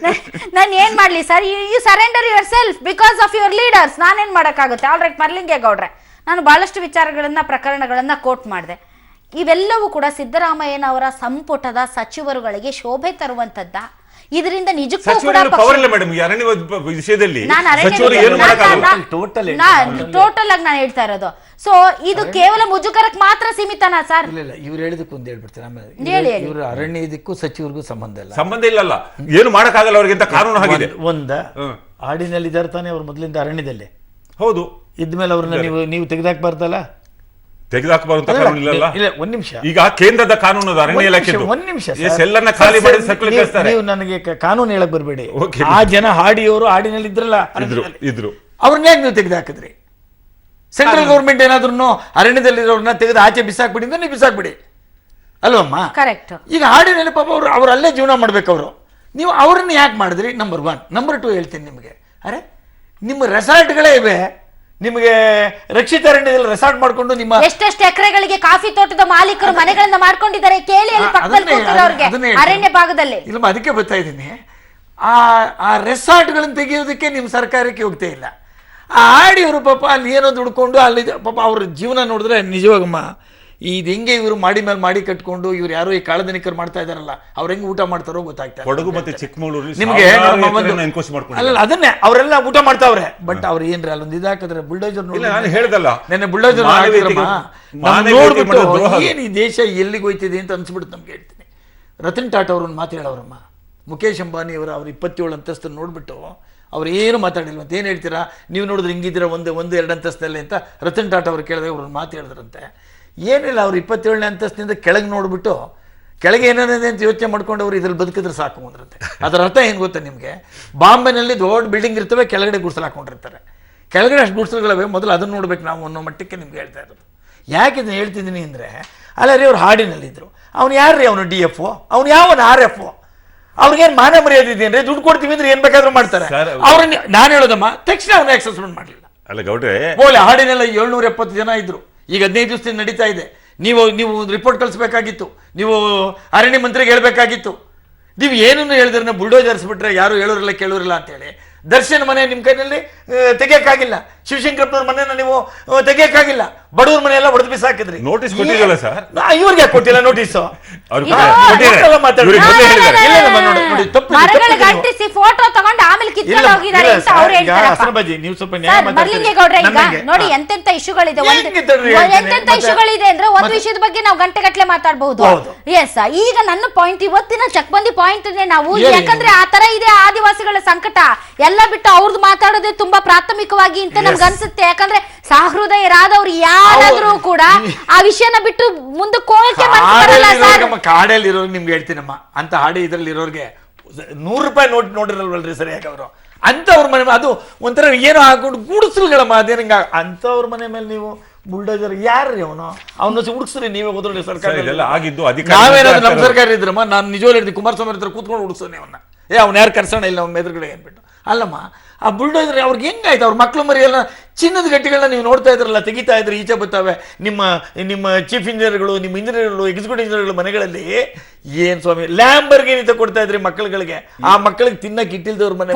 ನಾನು ಏನ್ ಮಾಡ್ಲಿ sir? You surrender yourself because of your leaders. ನಾನೇನ್ ಮಾಡಕ್ಕಾಗುತ್ತೆ? ಆಲ್ರೈಟ್, ಮರ್ಲಿಂಗೇಗೌಡ್ರೆ, ನಾನು ಬಹಳಷ್ಟು ಪ್ರಕರಣಗಳನ್ನ ಕೋಟ್ ಮಾಡಿದೆ. ಇವೆಲ್ಲವೂ ಕೂಡ ಸಿದ್ದರಾಮಯ್ಯನವರ ಸಂಪುಟದ ಸಚಿವರುಗಳಿಗೆ ಶೋಭೆ ತರುವಂತದ್ದ. ಇದರಿಂದ ನಿಜಕ್ಕೂ ಕೂಡ ವಿಷಯದಲ್ಲಿ ಟೋಟಲ್ ಆಗಿ ನಾನು ಹೇಳ್ತಾ ಇರೋದು. ಸೊ ಇದು ಕೇವಲ ಮುಜುಗರಕ್ಕೆ ಮಾತ್ರ ಸೀಮಿತನಾ ಸರ್? ಇಲ್ಲ, ಇವ್ರು ಹೇಳಿದಕ್ಕೆ ಒಂದು ಹೇಳ್ಬಿಡ್ತಾರೆ. ಆಮೇಲೆ ಇವರು ಅರಣ್ಯ ಇದಕ್ಕೂ ಸಚಿವರಿಗೂ ಸಂಬಂಧ ಇಲ್ಲಲ್ಲ, ಏನು ಮಾಡಕ್ಕಾಗಲ್ಲ ಅವ್ರಿಗಿಂತ ಕಾನೂನು ಆಗಿದೆ. ಹಾಡಿನಲ್ಲಿ ಇದ್ದಾರೆ ತಾನೆ ಅವ್ರು ಮೊದಲಿಂದ ಅರಣ್ಯದಲ್ಲಿ. ಹೌದು, ಇದ್ಮೇಲೆ ಅವ್ರನ್ನ ನೀವು ತೆಗೆದಾಕ್ಬಾರ್ದಲ್ಲ? ತೆಗೆದಾಕಬಾರಂತ ಕಾನೂನು ಇಲ್ಲಲ್ಲ. ಇಲ್ಲ, ಒಂದ್ ನಿಮಿಷ. ಈಗ ಕೇಂದ್ರದ ಕಾನೂನು ಅರಣ್ಯ ಇಲಾಖೆ ಒಂದ್ ನಿಮಿಷ ಎಲ್ಲನ್ನ ಖಾಲಿ ಮಾಡಿ ಸರ್ಕಲ್ ಕಳಿಸ್ತಾರೆ. ನೀವು ನನಗೆ ಕಾನೂನು ಹೇಳಕ್ ಬರ್ಬೇಡಿ. ಆ ಜನ ಹಾಡಿಯವರು ಹಾಡಿನಲ್ಲಿ ಇದ್ರಲ್ಲ, ಇದ್ರು ಅವ್ರನ್ನ ಯಾಕೆ ನೀವು ತೆಗೆದಾಕಿದ್ರಿ? ಸೆಂಟ್ರಲ್ ಗೌರ್ಮೆಂಟ್ ಏನಾದ್ರು ಅರಣ್ಯದಲ್ಲಿರೋರ್ನ ತೆಗೆದು ಆಚೆ ಬಿಸಾಕ್ಬಿಡಿ ಅಂದ್ರೆ ನೀವು ಬಿಸಾಕ್ಬಿಡಿ ಅಲ್ವಮ್ಮ? ಕರೆಕ್ಟ್. ಈಗ ಹಾಡಿನಲ್ಲಿ ಪಾಪ ಅವ್ರು ಅಲ್ಲೇ ಜೀವನ ಮಾಡ್ಬೇಕು. ಅವರು ನೀವು ಅವ್ರನ್ನ ಯಾಕೆ ಮಾಡಿದ್ರಿ? ನಂಬರ್ 1. ನಂಬರ್ 2 ಹೇಳ್ತೀನಿ ನಿಮಗೆ. ಅರೆ, ನಿಮ್ಮ ರೆಸಾರ್ಟ್ಗಳೇ ಇವೆ. ನಿಮಗೆ ರಕ್ಷಿತ ಅರಣ್ಯದಲ್ಲಿ ರೆಸಾರ್ಟ್ ಮಾಡ್ಕೊಂಡು ನಿಮ್ಮ ಎಷ್ಟೆಷ್ಟು ಎಕರೆಗಳಿಗೆ ಕಾಫಿ ತೋಟದ ಮಾಲೀಕರು ಮನೆಗಳನ್ನ ಮಾಡ್ಕೊಂಡಿದ್ದಾರೆ ಕೇಳಿ. ಅಲ್ಲಿ ಪಕ್ಕದಲ್ಲಿ ಕೂತಿರೋರ್ಗೆ ಅರಣ್ಯ ಭಾಗದಲ್ಲಿ. ಇಲ್ಲಮ್ಮ, ಅದಕ್ಕೆ ಬರ್ತಾ ಇದ್ದೀನಿ. ಆ ರೆಸಾರ್ಟ್ಗಳನ್ನ ತೆಗೆಯೋದಕ್ಕೆ ನಿಮ್ಮ ಸರ್ಕಾರಕ್ಕೆ ಹೋಗ್ತಾ ಇಲ್ಲ. ಆ ಆಡಿಯವರು ಪಾಪ ಅಲ್ಲಿ ಏನೋ ದುಡ್ಕೊಂಡು ಅಲ್ಲಿ ಪಾಪ ಅವ್ರ ಜೀವನ ನೋಡಿದ್ರೆ ನಿಜವಾಗಮ್ಮ ಇದು ಹೆಂಗೆ ಇವರು ಮಾಡಿ ಮೇಲೆ ಮಾಡಿ ಕಟ್ಕೊಂಡು ಇವ್ರು ಯಾರೋ ಈ ಕಾಳಧನಿಕರು ಮಾಡ್ತಾ ಇದಾರಲ್ಲ, ಅವ್ರು ಹೆಂಗೆ ಊಟ ಮಾಡ್ತಾರೋ ಗೊತ್ತಾಗ್ತಾ. ಕೊಡಗು ಮತ್ತೆ ಚಿಕ್ಕಮಗಳೂರು ನಿಮಗೆ ಅಲ್ಲ, ಅದನ್ನೇ ಅವರೆಲ್ಲ ಊಟ ಮಾಡ್ತಾವ್ರೆ. ಬಟ್ ಅವ್ರು ಏನ್ರಿ ಅಲ್ಲೊಂದು ಇದಾಕಿದ್ರೆ ಬುಲ್ಡೋಜರ್ ನೆನ್ನೆ ಬುಲ್ಡೋಜರ್ ನೋಡ್ಬಿಟ್ಟು ಏನ್ ಈ ದೇಶ ಎಲ್ಲಿಗೆ ಹೋಯ್ತಿದೆ ಅಂತ ಅನ್ಸ್ಬಿಡುತ್ತೆ ನಮ್ಗೆ. ಹೇಳ್ತೀನಿ, ರತನ್ ಟಾಟಾ ಅವ್ರನ್ನ ಮಾತು ಹೇಳವ್ರಮ್ಮ. ಮುಖೇಶ್ ಅಂಬಾನಿ ಅವ್ರ 27 ಅಂತಸ್ತನ್ನು ನೋಡ್ಬಿಟ್ಟು ಅವ್ರು ಏನು ಮಾತಾಡಿಲ್ವಂತ. ಏನು ಹೇಳ್ತೀರಾ ನೀವು? ನೋಡಿದ್ರೆ ಹಿಂಗಿದ್ದೀರಾ ಒಂದು 2 ಅಂತಸ್ತಲ್ಲಿ ಅಂತ ರತನ್ ಟಾಟಾ ಅವ್ರು ಕೇಳಿದಾಗ ಅವ್ರನ್ನ ಮಾತು ಹೇಳಿದ್ರಂತೆ. ಏನಿಲ್ಲ, ಅವ್ರು 27ನೇ ಅಂತಸ್ತಿನಿಂದ ಕೆಳಗೆ ನೋಡ್ಬಿಟ್ಟು ಕೆಳಗೆ ಏನೇನಿದೆ ಅಂತ ಯೋಚನೆ ಮಾಡ್ಕೊಂಡು ಅವ್ರು ಇದ್ರಲ್ಲಿ ಬದುಕಿದ್ರೆ ಸಾಕು ಅಂದ್ರಂತೆ. ಅದರ ಅರ್ಥ ಏನು ಗೊತ್ತಾ ನಿಮಗೆ? ಬಾಂಬೆನಲ್ಲಿ ದೊಡ್ಡ ಬಿಲ್ಡಿಂಗ್ ಇರ್ತವೆ, ಕೆಳಗಡೆ ಗುಡಿಸಲು ಹಾಕೊಂಡಿರ್ತಾರೆ. ಕೆಳಗಡೆ ಅಷ್ಟು ಗುಡಿಸಲುಗಳವೆ, ಮೊದಲು ಅದನ್ನು ನೋಡ್ಬೇಕು ನಾವು ಅನ್ನೋ ಮಟ್ಟಕ್ಕೆ ನಿಮ್ಗೆ ಹೇಳ್ತಾ ಇರೋದು. ಯಾಕೆ ಇದನ್ನು ಹೇಳ್ತಿದ್ದೀನಿ ಅಂದರೆ, ಅಲ್ಲ ರೀ, ಅವ್ರು ಹಾಡಿನಲ್ಲಿದ್ದರು. ಅವ್ನು ಯಾರು ರೀ? ಅವನು DFO, ಅವ್ನು ಯಾವನು RFO? ಅವ್ರಿಗೇನು ಮಾನ ಮರ್ಯಾದೆ ಇದೆಯೇನ್ರಿ? ದುಡ್ಡು ಕೊಡ್ತೀವಿ ಅಂದ್ರೆ ಏನು ಬೇಕಾದ್ರೂ ಮಾಡ್ತಾರೆ. ಅವ್ರನ್ನ ನಾನು ಹೇಳೋದಮ್ಮ, ತಕ್ಷಣ ಅವ್ರನ್ನ ಎಕ್ಸಸ್ಪೆಂಡ್ ಮಾಡಲಿಲ್ಲ. ಅಲ್ಲ ಗೌಡ್ರೆ, ಓಲೆ ಹಾಡಿನೆಲ್ಲ 770 ಜನ ಇದ್ರು. ಈಗ 15 ದಿವಸದಿಂದ ನಡೀತಾ ಇದೆ. ನೀವು ರಿಪೋರ್ಟ್ ಕಳಿಸ್ಬೇಕಾಗಿತ್ತು. ನೀವು ಅರಣ್ಯ ಮಂತ್ರಿಗೆ ಹೇಳ್ಬೇಕಾಗಿತ್ತು. ನೀವು ಏನನ್ನು ಹೇಳಿದ್ರೆ ಬುಲ್ಡೋಜರ್ಸ್ ಬಿಟ್ರೆ ಯಾರು ಹೇಳೋರಿಲ್ಲ ಕೇಳೋರಿಲ್ಲ ಅಂತೇಳಿ. ದರ್ಶನ್ ಮನೆ ನಿಮ್ಮ ಕೈನಲ್ಲಿ ತೆಗಿಯಕ್ಕಾಗಿಲ್ಲ. ಶಿವಶಂಕರಪ್ಪನವ್ರ ಮನೆಯನ್ನ ನೀವು ತೆಗಿಯಕ್ಕಾಗಿಲ್ಲ. ಬಡವ್ರ ಮನೆ ಎಲ್ಲ ಹೊಡೆದು ಬಿಸಾಕಿದ್ರಿ. Notice ಕೊಟ್ಟಿರಲ್ಲ sir? ಇವ್ರಿಗೆ ಕೊಟ್ಟಿಲ್ಲ ನೋಟಿಸ್. ಫೋಟೋ ತಗೊಂಡು ಆಮೇಲೆ ಕಿತ್ಕೊಂಡು ಹೋಗಿದ್ದಾರೆ ಅಂತ ಅವ್ರು ಹೇಳ್ತಾರೆ. ನೀವು ಸ್ವಲ್ಪ ನೋಡಿ ಎಂತೆಂತ ಇಶ್ಯೂಗಳಿದೆ. ಎಂತೆಂತ ಇಶ್ಯೂಗಳಿದೆ ಅಂದ್ರೆ ಒಂದು ವಿಷಯದ ಬಗ್ಗೆ ನಾವು ಗಂಟೆಗಟ್ಟಲೆ ಮಾತಾಡಬಹುದು. ಎಸ್, ಈಗ ನನ್ನ ಪಾಯಿಂಟ್, ಇವತ್ತಿನ ಚಕ್ಬಂದಿ ಪಾಯಿಂಟ್ ನಾವು, ಯಾಕಂದ್ರೆ ಆ ತರ ಇದೆ ಆದಿವಾಸಿಗಳ ಸಂಕಟ ಎಲ್ಲ ಬಿಟ್ಟು ಅವ್ರದ್ದು ಮಾತಾಡೋದೇ ತುಂಬಾ ಪ್ರಾಥಮಿಕವಾಗಿ ಅಂತ ನಮ್ಗೆ ಅನ್ಸುತ್ತೆ. ಯಾಕಂದ್ರೆ ಸಹೃದಯರಾದವ್ರು ಯಾರಾದ್ರೂ ಕೂಡ ಆ ವಿಷಯನ ಬಿಟ್ಟು ಮುಂದಕ್ಕೆ ಹೋಗಕ್ಕೆ ಕಾಡಲ್ಲಿ ಇರೋರು ನಿಮ್ಗೆ ಹೇಳ್ತೀನಮ್ಮ. ಅಂತ ಹಾಡಿ ಇದ್ರಲ್ಲಿ ಇರೋರ್ಗೆ ₹100 ನೋಟ್ ನೋಡಿರಲ್ವಲ್ರಿ ಸರಿಯಾಗಿ ಅವರು. ಅಂತವ್ರ ಮನೆ ಅದು ಒಂಥರ ಏನೋ ಹಾಕೊಂಡು ಗುಡಿಸಲ್ಗಳಮ್ಮ. ಅದೇನಂಗ ಅಂತವ್ರ ಮನೆ ಮೇಲೆ ನೀವು ಬುಲ್ಡೋಜರ್ ಯಾರ್ರಿ? ಅವನು ಹುಡುಕ್ಸ್ರಿ ನೀವೇ ಹೋದ್ರಿ ಸರ್ಕಾರ. ನಾವೇನಾದ್ರು ನಮ್ಮ ಸರ್ಕಾರ ಇದ್ರಮ್ಮ, ನಾನು ನಿಜವಾಗ್ಲೂ ಹೇಳ್ತೀನಿ, ಕುಮಾರಸ್ವಾಮಿ ಹತ್ರ ಕೂತ್ಕೊಂಡು ಹುಡುಕ್ಸೋನೆ ಅವನ್ನ. ಅವ್ನು ಯಾರು ಕರ್ಸೋಣ ಇಲ್ಲ ಅವ್ನ ಎದುರುಗಡೆ ಏನ್ಬಿಟ್ಟು ಅಲ್ಲಮ್ಮ. ಆ ಬುಲ್ಡೋಜರ್ ಅವ್ರಿಗೆ ಹೆಂಗಾಯ್ತು? ಅವ್ರ ಮಕ್ಳು ಮರಿ ಎಲ್ಲ ಚಿನ್ನದ ಗಟ್ಟಿಗಳನ್ನ ನೀವು ನೋಡ್ತಾ ಇದ್ರಲ್ಲ, ತೆಗಿತಾ ಇದ್ರೆ ಈಚೆ ಬರ್ತಾವೆ. ನಿಮ್ಮ ಚೀಫ್ ಇಂಜಿನಿಯರ್ಗಳು, ನಿಮ್ಮ ಇಂಜಿನಿಯರ್ಗಳು, ಎಕ್ಸಿಕ್ಯೂಟಿವ್ ಇಂಜಿನಿಯರ್ಗಳು ಮನೆಗಳಲ್ಲಿ ಏನ್ ಸ್ವಾಮಿ ಲ್ಯಾಂಬರ್ಗಿನಿ ಕೊಡ್ತಾ ಇದ್ರಿ ಮಕ್ಕಳುಗಳಿಗೆ. ಆ ಮಕ್ಕಳಿಗೆ ತಿನ್ನಕ್ಕೆ ಇಟ್ಟಿಲ್ದವ್ರ ಮನೆ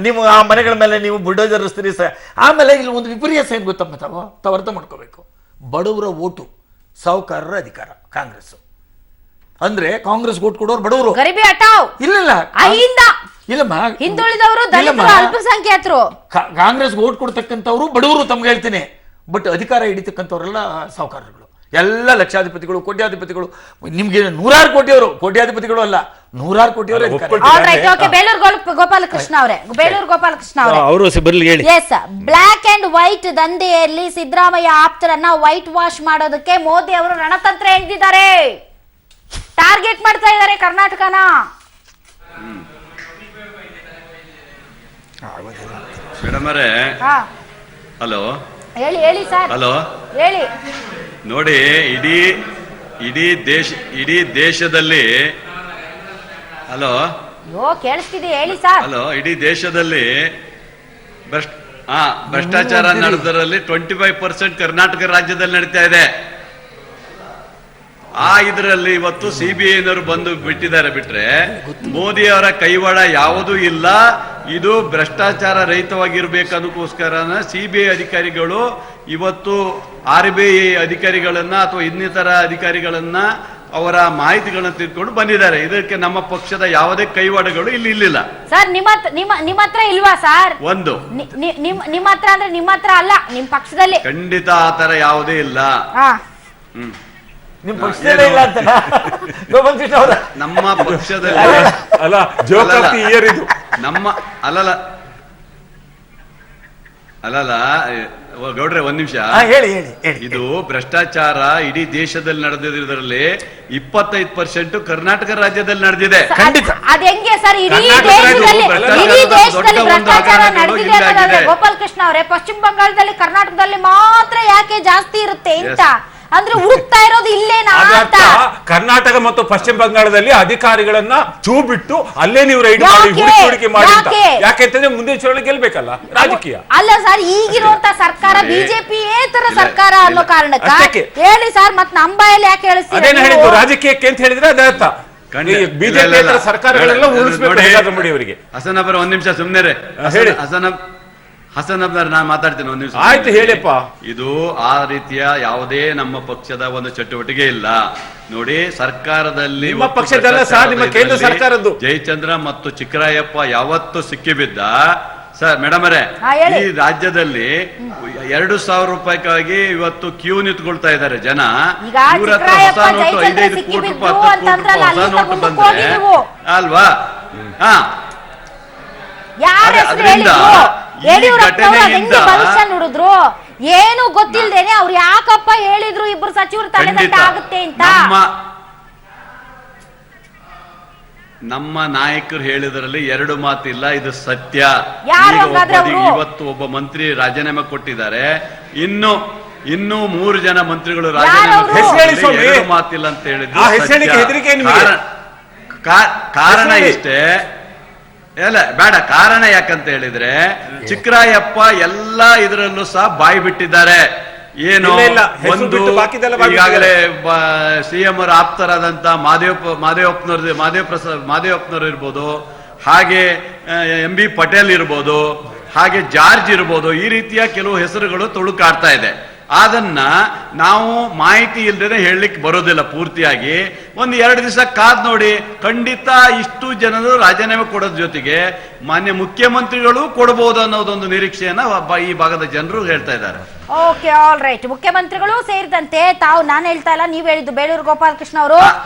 ನೀವು ಆ ಮನೆಗಳ ಮೇಲೆ ನೀವು ಬುಲ್ಡೋಜರ್ ರಸ್ತೀರಿ ಸರ್. ಆಮೇಲೆ ಇಲ್ಲಿ ಒಂದು ವಿಪರ್ಯಾಸ ಏನ್ ಗೊತ್ತಮ್ಮ, ತಾವು ಅರ್ಥ ಮಾಡ್ಕೋಬೇಕು. ಬಡವರ ಓಟು, ಸಾಹುಕಾರರ ಅಧಿಕಾರ. ಕಾಂಗ್ರೆಸ್ ಅಂದ್ರೆ ಕಾಂಗ್ರೆಸ್ ಓಟ್ ಕೊಡೋರು ಬಡವರು. ಇಲ್ಲ ಇಲ್ಲಮ್ಮ, ಹಿಂದುಳಿದವರು, ದಲಿತರು, ಅಲ್ಪಸಂಖ್ಯಾತರು. ಕಾಂಗ್ರೆಸ್ ಓಟ್ ಕೊಡ್ತಕ್ಕಂಥವ್ರು ಬಡವರು ತಮ್ಗೆ ಹೇಳ್ತೀನಿ. ಬಟ್ ಅಧಿಕಾರ ಹಿಡಿತಕ್ಕಂಥವ್ರೆಲ್ಲ ಸಾಹುಕಾರರುಗಳು, ಎಲ್ಲ ಲಕ್ಷಾಧಿಪತಿಗಳು, ಕೋಟ್ಯಾಧಿಪತಿಗಳು. ನಿಮ್ಗೆ 100 ಕೋಟಿಯವರು, ಕೋಟ್ಯಾಧಿಪತಿಗಳು ಅಲ್ಲ, 100 ಕೋಟಿಯವರು. ಬೇಲೂರು ಗೋಪಾಲಕೃಷ್ಣ ಅವರೇ ಎಸ್, ಬ್ಲಾಕ್ ಅಂಡ್ ವೈಟ್ ದಂಧೆಯಲ್ಲಿ ಸಿದ್ದರಾಮಯ್ಯ ಆಪ್ತರನ್ನ ವೈಟ್ ವಾಶ್ ಮಾಡೋದಕ್ಕೆ ಮೋದಿ ಅವರು ರಣತಂತ್ರ ಹೆಣೆದಿದ್ದಾರೆ. ಟಾರ್ಗೆಟ್ ಮಾಡ್ತಾ ಇದ್ದಾರೆ ಕರ್ನಾಟಕನ. ಮೇಡಮ್ ಅವರೇ, ಹಲೋ ಹೇಳಿ ಹೇಳಿ ಸರ್, ಹಲೋ ಹೇಳಿ. ನೋಡಿ, ಇಡೀ ದೇಶದಲ್ಲಿ ಹಲೋ ಕೇಳಿಸ್ತಿದೆ, ಹೇಳಿ ಸರ್. ಹಲೋ ಇಡೀ ದೇಶದಲ್ಲಿ ಭ್ರಷ್ಟಾಚಾರ ನಡೆದರಲ್ಲಿ 25% ಕರ್ನಾಟಕ ರಾಜ್ಯದಲ್ಲಿ ನಡೀತಾ ಇದೆ. ಇದರಲ್ಲಿ ಇವತ್ತು CBI ಬಂದು ಬಿಟ್ಟಿದ್ದಾರೆ. ಬಿಟ್ರೆ ಮೋದಿ ಅವರ ಕೈವಾಡ ಯಾವುದೂ ಇಲ್ಲ. ಇದು ಭ್ರಷ್ಟಾಚಾರ ರಹಿತವಾಗಿರ್ಬೇಕನ್ನೋಕ್ಕೋಸ್ಕರ CBI ಅಧಿಕಾರಿಗಳು ಇವತ್ತು RBI ಅಧಿಕಾರಿಗಳನ್ನ ಅಥವಾ ಇನ್ನಿತರ ಅಧಿಕಾರಿಗಳನ್ನ ಅವರ ಮಾಹಿತಿಗಳನ್ನ ತಿಳ್ಕೊಂಡು ಬಂದಿದ್ದಾರೆ. ಇದಕ್ಕೆ ನಮ್ಮ ಪಕ್ಷದ ಯಾವುದೇ ಕೈವಾಡಗಳು ಇಲ್ಲಿ ಇಲ್ಲಿಲ್ಲ. ಸರ್ ನಿಮ್ಮ ಹತ್ರ ಇಲ್ವಾ ಸರ್? ಒಂದು ನಿಮ್ಮ ಹತ್ರ ಅಂದ್ರೆ ನಿಮ್ಮ ಹತ್ರ ಅಲ್ಲ, ನಿಮ್ ಪಕ್ಷದಲ್ಲಿ ಖಂಡಿತ ಆತರ ಯಾವುದೇ ಇಲ್ಲ. ನಿಮ್ ಪಕ್ಷದಲ್ಲೇ ಇಲ್ಲ ಅಂತ ಗೋಪಾಲ್ ಕೃಷ್ಣ ಅವರ ನಮ್ಮ ಪಕ್ಷದಲ್ಲಿ ಅಲ್ಲ, ಜೋಕ್ ಆಫ್ ದಿ ಇಯರ್ ಇದು. ನಮ್ಮ ಅಲ್ಲಲ್ಲ ಗೌಡ್ರೆ, ಒಂದ್ ನಿಮಿಷ ಹೇಳಿ. ಇದು ಭ್ರಷ್ಟಾಚಾರ ಇಡೀ ದೇಶದಲ್ಲಿ ನಡೆದಿರೋದ್ರಲ್ಲಿ 25% ಕರ್ನಾಟಕ ರಾಜ್ಯದಲ್ಲಿ ನಡೆದಿದೆ. ಖಂಡಿತ. ಅದ್ ಹೆಂಗೆ ಸರ್? ಇಡೀ ಭ್ರಷ್ಟಾಚಾರದ ದೇಶದಲ್ಲಿ ದೊಡ್ಡ ಒಂದು ಭ್ರಷ್ಟಾಚಾರ ಹಗರಣಗಳು ನಡೆದಿದೆ ಇಲ್ಲಿ ಅನ್ನೋದಾದ್ರೆ ಆಗಿದೆ. ಗೋಪಾಲ್ ಕೃಷ್ಣ ಅವರೇ, ಪಶ್ಚಿಮ ಬಂಗಾಳದಲ್ಲಿ ಕರ್ನಾಟಕದಲ್ಲಿ ಮಾತ್ರ ಯಾಕೆ ಜಾಸ್ತಿ ಇರುತ್ತೆ ಅಂತ ಅಂದ್ರೆ ಹುಡುಕ್ತಾ ಇರೋದು ಇಲ್ಲೇನಾ ಅಂತ. ಕರ್ನಾಟಕ ಮತ್ತು ಪಶ್ಚಿಮ ಬಂಗಾಳದಲ್ಲಿ ಅಧಿಕಾರಿಗಳನ್ನ ಚೂ ಬಿಟ್ಟು ಅಲ್ಲೇ ನೀವು ರೈಡ್ ಮಾಡಿ ಹುಡುಕಿ ಮಾಡಿ ಅಂತ. ಯಾಕೆಂತಂದ್ರೆ ಮುಂದೆ ಚುನಾವಣೆ ಗೆಲ್ಬೇಕಲ್ಲ, ರಾಜಕೀಯ ಅಲ್ಲ ಸರ್. ಈಗಿರುವಂತ ಸರ್ಕಾರ ಬಿಜೆಪಿ ತರ ಸರ್ಕಾರ ಅನ್ನೋ ಕಾರಣಕ್ಕೆ ಹೇಳಿ ಸರ್. ಮತ್ ನಮ್ಮ ಬಾಯಲ್ಲಿ ಯಾಕೆ ಅದೇನು ಹೇಳಿಸ್ತೀರಿ? ಹೇಳಿದ್ದು ರಾಜಕೀಯಕ್ಕೆ ಅಂತ ಹೇಳಿದ್ರೆ ಅದೇ ಅರ್ಥ. ಬಿಜೆಪಿ ಸರ್ಕಾರಗಳೆಲ್ಲ ಉಳಿಸ್ಬೇಕು ಮಾಡಿ ಅವರಿಗೆ. ಹಸನ್ ಅಬ್ಬರ ಒಂದ್ ನಿಮಿಷ ಸುಮ್ನೆ ಹೇಳಿ. ಹಸನ್ ಅಬ್ನರ್ ನಾನು ಮಾತಾಡ್ತೀನಿ ಒಂದ್ ನಿಮಿಷ. ಆಯ್ತು ಹೇಳಿಪ್ಪ. ಇದು ಆ ರೀತಿಯ ಯಾವುದೇ ನಮ್ಮ ಪಕ್ಷದ ಒಂದು ಚಟುವಟಿಕೆ ಇಲ್ಲ. ನೋಡಿ, ಸರ್ಕಾರದಲ್ಲಿ ನಿಮ್ಮ ಪಕ್ಷದಲ್ಲ ಸರ್, ನಿಮ್ಮ ಕೇಂದ್ರ ಸರ್ಕಾರದ್ದು. ಜಯಚಂದ್ರ ಮತ್ತು ಚಿಕ್ಕರಾಯಪ್ಪ ಯಾವತ್ತು ಸಿಕ್ಕಿಬಿದ್ದ ಸರ್ ಮೇಡಮ್ ಅವರೇ, ಈ ರಾಜ್ಯದಲ್ಲಿ 2,000 ರೂಪಾಯಿಗಾಗಿ ಇವತ್ತು ಕ್ಯೂ ನಿಂತ್ಕೊಳ್ತಾ ಇದ್ದಾರೆ ಜನ. ಇವ್ರ ಹತ್ರ ಹೊಸ ನೋಟು 5-5 ಕೋಟಿ ರೂಪಾಯಿ 10 ಕೋಟಿ ರೂಪಾಯಿ ಹೊಸ ನೋಟು ಬಂದ್ರೆ ಅಲ್ವಾ? ಅದರಿಂದ ಭವಿಷ್ಯ ನೋಡಿದ್ರು ಏನು ಗೊತ್ತಿಲ್ದೇನೆ ಅವ್ರು ಯಾಕಪ್ಪ ಹೇಳಿದ್ರು ಇಬ್ರು ಸಚಿವರು ತಲೆದಂಡ ಆಗುತ್ತೆ ಅಂತ. ನಮ್ಮ ನಾಯಕರು ಹೇಳಿದ್ರಲ್ಲಿ ಎರಡು ಮಾತಿಲ್ಲ, ಇದು ಸತ್ಯ. ಇವತ್ತು ಒಬ್ಬ ಮಂತ್ರಿ ರಾಜೀನಾಮೆ ಕೊಟ್ಟಿದ್ದಾರೆ, ಇನ್ನು 3 ಜನ ಮಂತ್ರಿಗಳು ರಾಜೀನಾಮೆ ಮಾತಿಲ್ಲ ಅಂತ ಹೇಳಿದ್ರು. ಕಾರಣ ಇಷ್ಟೇ ಇಲ್ಲ, ಬೇಡ. ಕಾರಣ ಯಾಕಂತ ಹೇಳಿದ್ರೆ ಚಿಕ್ಕರಾಯಪ್ಪ ಎಲ್ಲ ಇದರಲ್ಲೂ ಸಹ ಬಾಯಿ ಬಿಟ್ಟಿದ್ದಾರೆ. ಏನು ಒಂದು ಈಗಾಗಲೇ CM ಅವರ ಆಪ್ತರಾದಂತ ಮಾದೇವಪ್ಪನವರು ಇರ್ಬೋದು, ಹಾಗೆ MB ಪಟೇಲ್ ಇರ್ಬೋದು, ಹಾಗೆ ಜಾರ್ಜ್ ಇರ್ಬೋದು. ಈ ರೀತಿಯ ಕೆಲವು ಹೆಸರುಗಳು ತುಳುಕಾಡ್ತಾ ಇದೆ. ಅದನ್ನ ನಾವು ಮಾಹಿತಿ ಇಲ್ದೇನೆ ಹೇಳಲಿಕ್ಕೆ ಬರೋದಿಲ್ಲ ಪೂರ್ತಿಯಾಗಿ. 1-2 ದಿವಸ ಕಾದ್ ನೋಡಿ, ಖಂಡಿತ ಇಷ್ಟು ಜನರು ರಾಜೀನಾಮೆ ಕೊಡೋದ್ರ ಜೊತೆಗೆ ಮಾನ್ಯ ಮುಖ್ಯಮಂತ್ರಿಗಳು ಕೊಡಬಹುದು ಅನ್ನೋದೊಂದು ನಿರೀಕ್ಷೆಯನ್ನ ಈ ಭಾಗದ ಜನರು ಹೇಳ್ತಾ ಇದ್ದಾರೆ. Okay, all right. ಮುಖ್ಯಮಂತ್ರಿಗಳು ಸೇರಿದಂತೆ ತಾವು, ನಾನು ಹೇಳ್ತಾ ಇಲ್ಲ, ನೀವ್ ಹೇಳಿದ್ದು ಬೇಳೂರು ಗೋಪಾಲ ಕೃಷ್ಣ ಅವರು,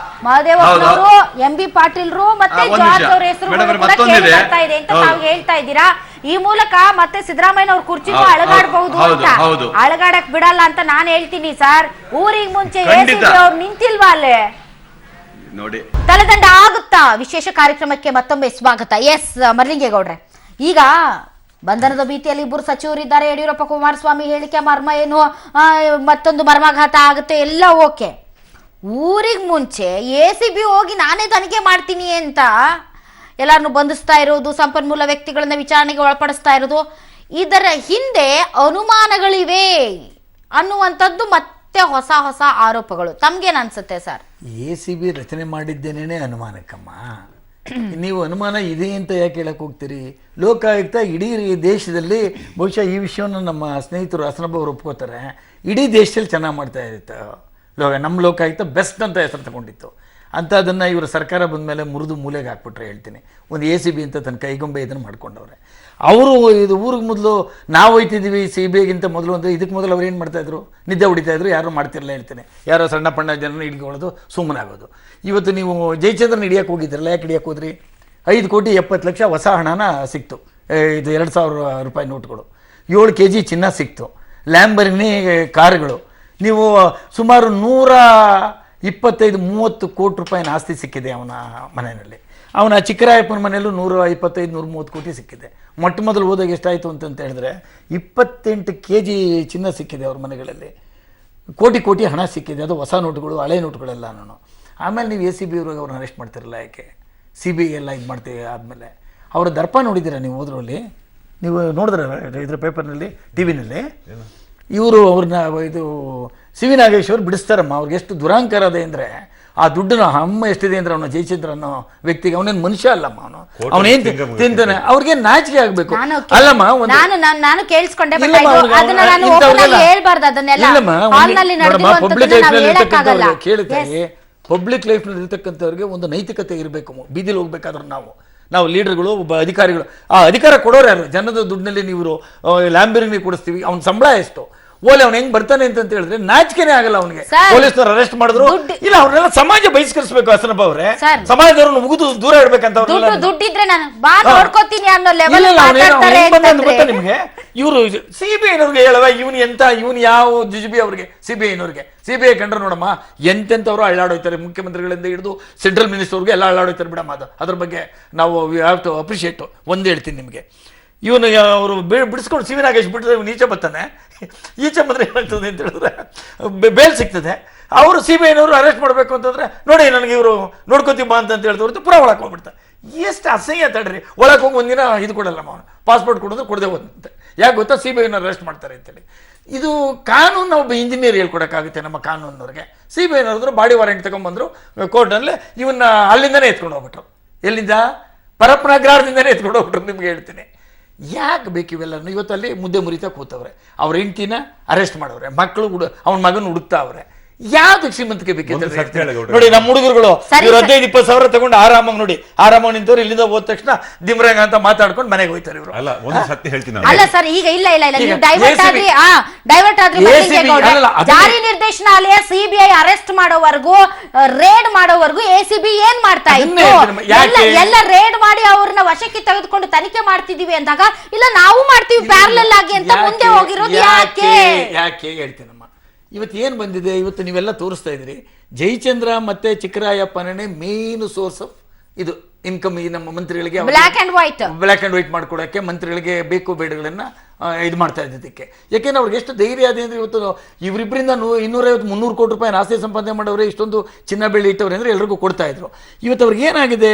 ಮಹದೇವಪ್ಪನವರು, MB ಪಾಟೀಲ್ರು ಮತ್ತೆ ಜಾರ್ಜ್ ಅವರ ಹೆಸರು ಬರ್ತಾ ಇದೆ ಅಂತ ತಾವು ಹೇಳ್ತಾ ಇದ್ದೀರಾ. ಈ ಮೂಲಕ ಮತ್ತೆ ಸಿದ್ದರಾಮಯ್ಯ ಅವ್ರ ಕುರ್ಚಿಗೂ ಅಳಗಾಡಬಹುದು ಅಂತ. ಅಳಗಾಡಕ್ ಬಿಡಲ್ಲ ಅಂತ ನಾನು ಹೇಳ್ತೀನಿ ಸರ್. ಊರಿಗೆ ಮುಂಚೆ ಅವ್ರು ನಿಂತಿಲ್ವಾ ಅಲ್ಲೇ? ನೋಡಿ, ತಲೆದಂಡ ಆಗುತ್ತಾ? ವಿಶೇಷ ಕಾರ್ಯಕ್ರಮಕ್ಕೆ ಮತ್ತೊಮ್ಮೆ ಸ್ವಾಗತ. ಎಸ್ ಮರಲಿಂಗೇಗೌಡ್ರೆ, ಈಗ ಬಂಧನದ ಭೀತಿಯಲ್ಲಿ ಇಬ್ಬರು ಸಚಿವರಿದ್ದಾರೆ. ಯಡಿಯೂರಪ್ಪ ಕುಮಾರಸ್ವಾಮಿ ಹೇಳಿಕೆ ಮರ್ಮ ಏನು, ಮತ್ತೊಂದು ಮರ್ಮಾಘಾತ ಆಗುತ್ತೆ, ಎಲ್ಲ ಓಕೆ. ಊರಿಗೆ ಮುಂಚೆ ACB ಹೋಗಿ ನಾನೇ ತನಿಖೆ ಮಾಡ್ತೀನಿ ಅಂತ ಎಲ್ಲರನ್ನು ಬಂಧಿಸ್ತಾ ಇರೋದು, ಸಂಪನ್ಮೂಲ ವ್ಯಕ್ತಿಗಳನ್ನ ವಿಚಾರಣೆಗೆ ಒಳಪಡಿಸ್ತಾ ಇರೋದು, ಇದರ ಹಿಂದೆ ಅನುಮಾನಗಳಿವೆ ಅನ್ನುವಂಥದ್ದು ಮತ್ತೆ ಹೊಸ ಆರೋಪಗಳು. ತಮ್ಗೇನು ಅನ್ಸುತ್ತೆ ಸರ್? ACB ರಚನೆ ಮಾಡಿದ್ದೇನೆ ಅನುಮಾನಕ್ಕಮ್ಮ. ನೀವು ಅನುಮಾನ ಇದೆ ಅಂತ ಯಾಕೆ ಹೇಳಕ್ ಹೋಗ್ತೀರಿ? ಲೋಕಾಯುಕ್ತ ಇಡೀ ದೇಶದಲ್ಲಿ, ಬಹುಶಃ ಈ ವಿಷಯವನ್ನು ನಮ್ಮ ಸ್ನೇಹಿತರು ಹಸನಬ್ಬ ಅವರು ಒಪ್ಕೋತಾರೆ, ಇಡೀ ದೇಶದಲ್ಲಿ ಚೆನ್ನಾಗಿ ಮಾಡ್ತಾ ಇತ್ತು. ನಮ್ಮ ಲೋಕಾಯುಕ್ತ ಬೆಸ್ಟ್ ಅಂತ ಹೆಸರು ತಗೊಂಡಿತ್ತು. ಅಂಥದನ್ನು ಇವರು ಸರ್ಕಾರ ಬಂದ ಮೇಲೆ ಮುರಿದು ಮೂಲೆಗೆ ಹಾಕ್ಬಿಟ್ರೆ ಹೇಳ್ತೀನಿ. ಒಂದು ACB ಅಂತ ತನ್ನ ಕೈಗೊಂಬೆ ಇದನ್ನು ಮಾಡ್ಕೊಂಡವ್ರೆ. ಅವರು ಇದು ಊರಿಗೆ ಮೊದಲು ನಾವು ಹೋಯ್ತಿದ್ದೀವಿ CBIಗಿಂತ ಮೊದಲು ಒಂದು ಇದಕ್ಕೆ ಮೊದಲು ಅವ್ರು ಏನು ಮಾಡ್ತಾಯಿದ್ರು? ನಿದ್ದೆ ಹೊಡಿತಾಯಿದ್ರು, ಯಾರು ಮಾಡ್ತಿರಲ್ಲ ಹೇಳ್ತೇನೆ. ಯಾರೋ ಸಣ್ಣ ಪಣ್ಣ ಜನರನ್ನ ಹಿಡ್ಕೊಳ್ಳೋದು, ಸುಮ್ಮನಾಗೋದು. ಇವತ್ತು ನೀವು ಜಯಚಂದ್ರನ ಹಿಡಿಯೋಕೆ ಹೋಗಿದ್ರಲ್ಲ, ಯಾಕೆ ಹಿಡಿಯೋಕೆ ಹೋದ್ರಿ? 5,70,00,000 ಹೊಸ ಹಣನ ಸಿಕ್ತು. ಇದು 2,000 ರೂಪಾಯಿ ನೋಟ್ಗಳು, 7 kg ಚಿನ್ನ ಸಿಕ್ತು, ಲ್ಯಾಂಬರ್ಗಿನಿ ಕಾರುಗಳು. ನೀವು ಸುಮಾರು 125-130 ಕೋಟಿ ರೂಪಾಯಿನ ಆಸ್ತಿ ಸಿಕ್ಕಿದೆ ಅವನ ಮನೆಯಲ್ಲಿ. ಅವನ ಚಿಕ್ಕರಾಯಪ್ಪನ ಮನೆಯಲ್ಲೂ 125-130 ಕೋಟಿ ಸಿಕ್ಕಿದೆ. ಮೊಟ್ಟ ಮೊದಲು ಹೋದಾಗ ಎಷ್ಟಾಯಿತು ಅಂತ ಹೇಳಿದ್ರೆ 28 kg ಚಿನ್ನ ಸಿಕ್ಕಿದೆ ಅವ್ರ ಮನೆಗಳಲ್ಲಿ. ಕೋಟಿ ಹಣ ಸಿಕ್ಕಿದೆ. ಅದು ಹೊಸ ನೋಟುಗಳು, ಹಳೆ ನೋಟುಗಳೆಲ್ಲ. ಆಮೇಲೆ ನೀವು ACB ಅವ್ರಿಗೆ ಅವ್ರನ್ನ ಅರೆಸ್ಟ್ ಮಾಡ್ತಿರಲ್ಲ, ಯಾಕೆ CBI ಎಲ್ಲ ಇದು ಮಾಡ್ತೀವಿ? ಆದಮೇಲೆ ಅವರ ದರ್ಪ ನೋಡಿದ್ದೀರಾ ನೀವು? ಹೋದ್ರಲ್ಲಿ ನೀವು ನೋಡಿದ್ರೆ ಇದ್ರ ಪೇಪರ್ನಲ್ಲಿ, ಟಿವಿನಲ್ಲಿ ಅವ್ರನ್ನ ಇದು ಸಿ ವಿ ನಾಗೇಶ್ ಅವರು ಬಿಡಿಸ್ತಾರಮ್ಮ. ಅವ್ರಿಗೆ ಎಷ್ಟು ದುರಾಂಕಾರ ಇದೆ ಅಂದರೆ, ಆ ದುಡ್ಡನ್ನ ಅಮ್ಮ ಎಷ್ಟಿದೆ ಅಂದ್ರೆ ಅವನ ಜಯಚಂದ್ರ ಅನ್ನೋ ವ್ಯಕ್ತಿಗೆ, ಅವನೇನು ಮನುಷ್ಯ ಅಲ್ಲಮ್ಮ. ಅವನೇನ್ ತಿಂತಾನೆ? ಅವ್ರಿಗೆ ನಾಚಿಕೆ ಆಗ್ಬೇಕು ಅಲ್ಲಮ್ಮ. ನಾನು ಕೇಳಿಸ್ಕೊಂಡೆ, ಹೇಳ್ಬಾರ್ದು ಅದನ್ನೆಲ್ಲ. ಕೇಳ್ತಾರೆ, ಪಬ್ಲಿಕ್ ಲೈಫ್ ನಲ್ಲಿ ಇರ್ತಕ್ಕಂಥವ್ರಿಗೆ ಒಂದು ನೈತಿಕತೆ ಇರಬೇಕು. ಬೀದಿಲಿ ಹೋಗ್ಬೇಕಾದ್ರೆ ನಾವು ಲೀಡರ್ಗಳು, ಒಬ್ಬ ಅಧಿಕಾರಿಗಳು, ಆ ಅಧಿಕಾರ ಕೊಡೋರು ಯಾರು? ಜನದ ದುಡ್ಡಿನಲ್ಲಿ ನೀವು ಲ್ಯಾಂಬರ್ಗಿನಿ ಕೊಡಿಸ್ತೀವಿ, ಅವ್ನ ಸಂಬಳ ಎಷ್ಟು? ಓಲೆ ಅವ್ನು ಹೆಂಗ್ ಬರ್ತಾನೆ ಅಂತ ಹೇಳಿದ್ರೆ ನಾಚಿಕೆನೇ ಆಗಲ್ಲ ಅವನಿಗೆ. ಪೊಲೀಸ್ನವ್ರು ಅರೆಸ್ಟ್ ಮಾಡಿದ್ರು ಇಲ್ಲ, ಅವ್ರನ್ನೆಲ್ಲ ಸಮಾಜ ಬಹಿಷ್ಕರಿಸಬೇಕು. ಹಸನಪ್ಪ ಅವರೇ, ಸಮಾಜದವ್ರನ್ನ ಮುಗಿದು ದೂರ ಇಡ್ಬೇಕಂತ ದುಡ್ಡಿದ್ರೆ ನಾನು ಬಾ ನೋಡ್ಕೋತೀನಿ ಅನ್ನೋ ಲೆವೆಲ್ ನಿಮ್ಗೆ. ಇವರು CBI ಹೇಳುವ ಇವನು ಯಾವ ಜುಜುಬಿ ಅವ್ರಿಗೆ? CBI ಕಂಡ್ರೆ ನೋಡಮ್ಮ ಎಂತೆಂಥವ್ರು ಅಳ್ಳಾಡೋಯ್ತಾರೆ. ಮುಖ್ಯಮಂತ್ರಿಗಳಿಂದ ಹಿಡಿದು ಸೆಂಟ್ರಲ್ ಮಿನಿಸ್ಟರ್ಗೆ ಎಲ್ಲ ಅಳ್ಳಾಡೋಯ್ತಾರೆ ಬಿಡಮ್ಮ. ಅದ್ರ ಬಗ್ಗೆ ನಾವು ಹ್ಯಾವ್ ಟು ಅಪ್ರಿಷಿಯೇಟ್. ಒಂದು ಹೇಳ್ತೀನಿ ನಿಮಗೆ, ಇವನು ಅವರು ಬಿಡಿಸ್ಕೊಂಡು ಸಿ ವಿ ನಾಗೇಶ್ ಬಿಟ್ಟರೆ ಇವನು ಈಚೆ ಬರ್ತಾನೆ. ಈಚೆ ಬಂದರೆ ಏನಾಗ್ತದೆ ಅಂತ ಹೇಳಿದ್ರೆ ಬೇಲ್ ಸಿಗ್ತದೆ. ಅವರು CBI ಅರೆಸ್ಟ್ ಮಾಡಬೇಕು ಅಂತಂದ್ರೆ, ನೋಡಿ ನನಗೆ ಇವರು ನೋಡ್ಕೋತೀವಿ ಬಾ ಅಂತ ಹೇಳ್ದವ್ರದ್ದು ಪುರ ಒಳಗೆ ಹೋಗ್ಬಿಡ್ತಾರೆ. ಎಷ್ಟು ಅಸಹ್ಯ ತಡ್ರಿ. ಒಳಗೆ ಹೋಗಿ ಒಂದಿನ ಇದು ಕೊಡಲ್ಲಮ್ಮ, ಅವನು ಪಾಸ್ಪೋರ್ಟ್ ಕೊಡೋದು ಕೊಡದೆ ಹೋದಂತೆ. ಯಾಕೆ ಗೊತ್ತಾ? CBI ಅರೆಸ್ಟ್ ಮಾಡ್ತಾರೆ ಅಂತೇಳಿ. ಇದು ಕಾನೂನು ಒಬ್ಬ ಇಂಜಿನಿಯರ್ ಹೇಳ್ಕೊಡೋಕ್ಕಾಗುತ್ತೆ ನಮ್ಮ ಕಾನೂನವ್ರಿಗೆ. CBI ಬಾಡಿ ವಾರೆಂಟ್ ತಗೊಂಡ್ಬಂದ್ರು ಕೋರ್ಟ್ನಲ್ಲಿ, ಇವನ್ನ ಅಲ್ಲಿಂದನೇ ಎತ್ಕೊಂಡು ಹೋಗ್ಬಿಟ್ರು. ಎಲ್ಲಿಂದ? ಪರಪ್ಪನ ಅಗ್ರಹಾರದಿಂದನೇ ಎತ್ಕೊಂಡು ಹೋಗ್ಬಿಟ್ರು. ನಿಮ್ಗೆ ಹೇಳ್ತೀನಿ ಯಾಕೆ ಬೇಕು ಇವೆಲ್ಲ. ಇವತ್ತಲ್ಲಿ ಮುದ್ದೆ ಮುರಿತಾ ಕೂತವ್ರೆ. ಅವ್ರ ಹೆಂಡ್ತಿನ ಅರೆಸ್ಟ್ ಮಾಡವ್ರೆ, ಮಕ್ಕಳು ಅವನ ಮಗನ ಹುಡುಕ್ತಾವ್ರೆ. ಯಾವ್ದಕ್ಕೆ ಶ್ರೀಮಂತಿಕೆ ಬೇಕಿದ್ರೆ ನೋಡಿ. ನಮ್ಮ ಹುಡುಗರುಗಳು 15-20 ಸಾವಿರ ತಗೊಂಡು ಆರಾಮಾಗಿ ನೋಡಿ, ಆರಾಮಾಗಿ ನಿಂತವ್ರು. ಇಲ್ಲಿಂದ ಹೋದ ತಕ್ಷಣ ದಿಮ್ರಂಗ ಅಂತ ಮಾತಾಡ್ಕೊಂಡು ಮನೆಗೆ ಹೋಯ್ತಾರೆ ಇವರು. ಅಲ್ಲ, ಒಂದು ಸತ್ಯ ಹೇಳ್ತೀನಿ. ಅಲ್ಲ ಸರ್, ಈಗ ಇಲ್ಲ ಡೈವರ್ಟ್ ಆದ್ರಿ ಜಾರಿ ನಿರ್ದೇಶನಾಲಯ CBI ಅರೆಸ್ಟ್ ಮಾಡೋವರೆಗೂ, ರೇಡ್ ಮಾಡೋವರೆಗೂ ACB ಏನ್ ಮಾಡ್ತಾ ಇತ್ತು? ಎಲ್ಲ ರೇಡ್ ಮಾಡಿ ಅವ್ರನ್ನ ವಶಕ್ಕೆ ತೆಗೆದುಕೊಂಡು ತನಿಖೆ ಮಾಡ್ತಿದೀವಿ ಅಂದಾಗ, ಇಲ್ಲ ನಾವು ಮಾಡ್ತೀವಿ ಪ್ಯಾರಲಲ್ ಆಗಿ ಅಂತ ಮುಂದೆ ಹೋಗಿರೋದು ಯಾಕೆ ಹೇಳ್ತೀನಮ್ಮ. ಇವತ್ತು ಏನು ಬಂದಿದೆ? ಇವತ್ತು ನೀವೆಲ್ಲ ತೋರಿಸ್ತಾ ಇದ್ದೀರಿ, ಜಯಚಂದ್ರ ಮತ್ತೆ ಚಿಕ್ಕರಾಯಪ್ಪನೇ ಮೇನ್ ಸೋರ್ಸ್ ಆಫ್ ಇದು ಇನ್ಕಮ್. ಈ ನಮ್ಮ ಮಂತ್ರಿಗಳಿಗೆ ಬ್ಲಾಕ್ ಅಂಡ್ ವೈಟ್ ಮಾಡ್ಕೊಡಕ್ಕೆ, ಮಂತ್ರಿಗಳಿಗೆ ಬೇಕು ಬೇಡಗಳನ್ನ ಇದು ಮಾಡ್ತಾ ಇದ್ದಕ್ಕೆ. ಯಾಕೆಂದ್ರೆ ಅವ್ರಿಗೆ ಎಷ್ಟು ಧೈರ್ಯ ಇದೆ ಅಂದ್ರೆ, ಇವತ್ತು ಇವರಿಬ್ಬರಿಂದ 250-300 ಕೋಟಿ ರೂಪಾಯಿ ಆಸ್ತಿ ಸಂಪಾದನೆ ಮಾಡೋರೆ, ಇಷ್ಟೊಂದು ಚಿನ್ನ ಬೆಳ್ಳಿ ಇಟ್ಟವ್ರೆ ಅಂದ್ರೆ ಎಲ್ರಿಗೂ ಕೊಡ್ತಾ ಇದ್ರು. ಇವತ್ತು ಅವ್ರಿಗೆ ಏನಾಗಿದೆ?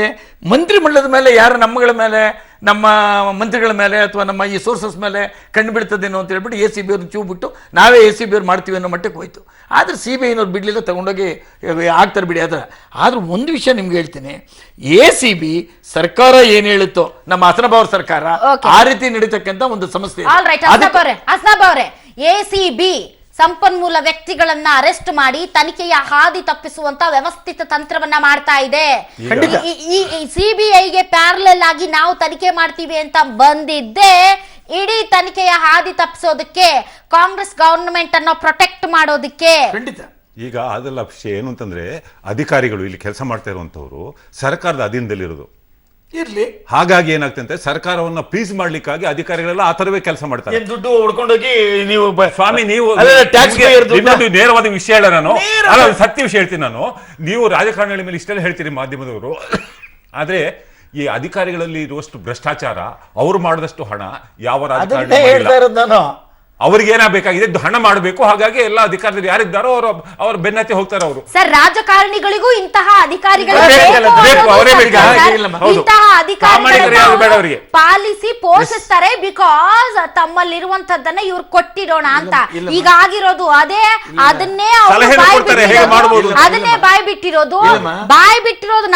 ಮಂತ್ರಿ ಮಂಡಲದ ಮೇಲೆ, ಯಾರ ನಮ್ಮಗಳ ಮೇಲೆ, ನಮ್ಮ ಮಂತ್ರಿಗಳ ಮೇಲೆ ಅಥವಾ ನಮ್ಮ ಈ ಸೋರ್ಸಸ್ ಮೇಲೆ ಕಣ್ಣು ಬೀಳ್ತದೇನೋ ಅಂತ ಹೇಳ್ಬಿಟ್ಟು ACB ಅವ್ರನ್ನ ಚೂ ಬಿಟ್ಟು ನಾವೇ ACB ಅವ್ರು ಮಾಡ್ತೀವಿ ಅನ್ನೋ ಮಟ್ಟಕ್ಕೆ ಹೋಯ್ತು. ಆದರೆ CBI ಬಿಡ್ಲಿಲ್ಲ, ತಗೊಂಡೋಗಿ ಆಗ್ತಾರೆ ಬಿಡಿ. ಆದ್ರೂ ಒಂದು ವಿಷಯ ನಿಮ್ಗೆ ಹೇಳ್ತೀನಿ, ACB ಸರ್ಕಾರ ಏನ್ ಹೇಳುತ್ತೋ, ನಮ್ಮ ಹಸನಬಾವ್ರ ಸರ್ಕಾರ ಆ ರೀತಿ ನಡೀತಕ್ಕಂಥ ಒಂದು ಸಂಸ್ಥೆ. ಹಸನಬ್ ಅವರೇ, ACB ಸಂಪನ್ಮೂಲ ವ್ಯಕ್ತಿಗಳನ್ನ ಅರೆಸ್ಟ್ ಮಾಡಿ ತನಿಖೆಯ ಹಾದಿ ತಪ್ಪಿಸುವಂತ ವ್ಯವಸ್ಥಿತ ತಂತ್ರವನ್ನ ಮಾಡ್ತಾ ಇದೆ. CBIಗೆ ಪ್ಯಾರಲಲ್ ಆಗಿ ನಾವು ತನಿಖೆ ಮಾಡ್ತೀವಿ ಅಂತ ಬಂದಿದ್ದೆ ಇಡೀ ತನಿಖೆಯ ಹಾದಿ ತಪ್ಪಿಸೋದಕ್ಕೆ, ಕಾಂಗ್ರೆಸ್ ಗವರ್ನಮೆಂಟ್ ಅನ್ನು ಪ್ರೊಟೆಕ್ಟ್ ಮಾಡೋದಕ್ಕೆ. ಈಗ ಅದೆಲ್ಲ ವಿಷಯ ಏನು ಅಂತಂದ್ರೆ, ಅಧಿಕಾರಿಗಳು ಇಲ್ಲಿ ಕೆಲಸ ಮಾಡ್ತಾ ಇರುವಂತವ್ರು ಸರ್ಕಾರದ ಅಧೀನದಲ್ಲಿರೋದು ಇರ್ಲಿ. ಹಾಗಾಗಿ ಏನಾಗ್ತಂತೆ, ಸರ್ಕಾರವನ್ನ ಪ್ಲೀಸ್ ಮಾಡ್ಲಿಕ್ಕಾಗಿ ಅಧಿಕಾರಿಗಳೆಲ್ಲ ಆ ತರವೇ ಕೆಲಸ ಮಾಡ್ತಾರೆ. ದುಡ್ಡು ಹೊಡ್ಕೊಂಡೋಗಿ ನೀವು ಸ್ವಾಮಿ, ನೀವು ನೇರವಾದ ವಿಷಯ ಹೇಳ, ನಾನು ಅಲ್ಲ ಸತ್ಯ ವಿಷಯ ಹೇಳ್ತೀನಿ. ನೀವು ರಾಜಕಾರಣಿಗಳ ಮೇಲೆ ಇಷ್ಟೆಲ್ಲ ಹೇಳ್ತೀರಿ ಮಾಧ್ಯಮದವರು, ಆದ್ರೆ ಈ ಅಧಿಕಾರಿಗಳಲ್ಲಿ ಇರುವಷ್ಟು ಭ್ರಷ್ಟಾಚಾರ, ಅವರು ಮಾಡಿದಷ್ಟು ಹಣ ಯಾವ ರಾಜಕಾರಣಿ ಅವ್ರಿಗೆ ಏನಾಗಬೇಕಾಗಿದೆ? ಹಣ ಮಾಡಬೇಕು. ಹಾಗಾಗಿ ಎಲ್ಲ ಅಧಿಕಾರಿಗಳು ಯಾರಿದ್ದಾರೋ ಅವ್ರ ಬೆನ್ನತ್ತಿ ಹೋಗ್ತಾರೆ ಅವರು. ಸರ್, ರಾಜಕಾರಣಿಗಳಿಗೂ ಇಂತಹ ಅಧಿಕಾರಿಗಳು ಪಾಲಿಸಿ ಪೋಷಿಸ್ತಾರೆ. ಬಿಕಾಸ್ ತಮ್ಮಲ್ಲಿರುವಂತದ್ದನ್ನ ಇವ್ರು ಕೊಟ್ಟಿರೋಣ ಅಂತ. ಈಗ ಆಗಿರೋದು ಅದೇ. ಅದನ್ನೇ ಬಾಯ್ ಬಿಟ್ಟಿರೋದು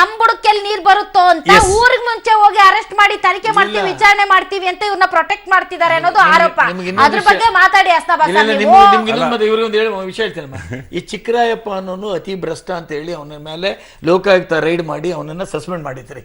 ನಮ್ ಬುಡಕ್ಕೆಲ್ಲಿ ನೀರ್ ಬರುತ್ತೋ ಅಂತ ಊರಿಗೆ ಮುಂಚೆ ಹೋಗಿ ಅರೆಸ್ಟ್ ಮಾಡಿ ತನಿಖೆ ಮಾಡ್ತೀವಿ, ವಿಚಾರಣೆ ಮಾಡ್ತೀವಿ ಅಂತ ಇವ್ರನ್ನ ಪ್ರೊಟೆಕ್ಟ್ ಮಾಡ್ತಿದ್ದಾರೆ ಅನ್ನೋದು ಆರೋಪ. ಅದ್ರ ಬಗ್ಗೆ ಮಾತಾಡಿ. ವಿಷಯ ಹೇಳ್ತೇನೆ, ಈ ಚಿಕ್ಕರಾಯಪ್ಪ ಅನ್ನೋನು ಅತಿ ಭ್ರಷ್ಟ ಅಂತ ಹೇಳಿ ಅವನ ಮೇಲೆ ಲೋಕಾಯುಕ್ತ ರೈಡ್ ಮಾಡಿ ಅವನನ್ನ ಸಸ್ಪೆಂಡ್ ಮಾಡಿದ್ರಿ.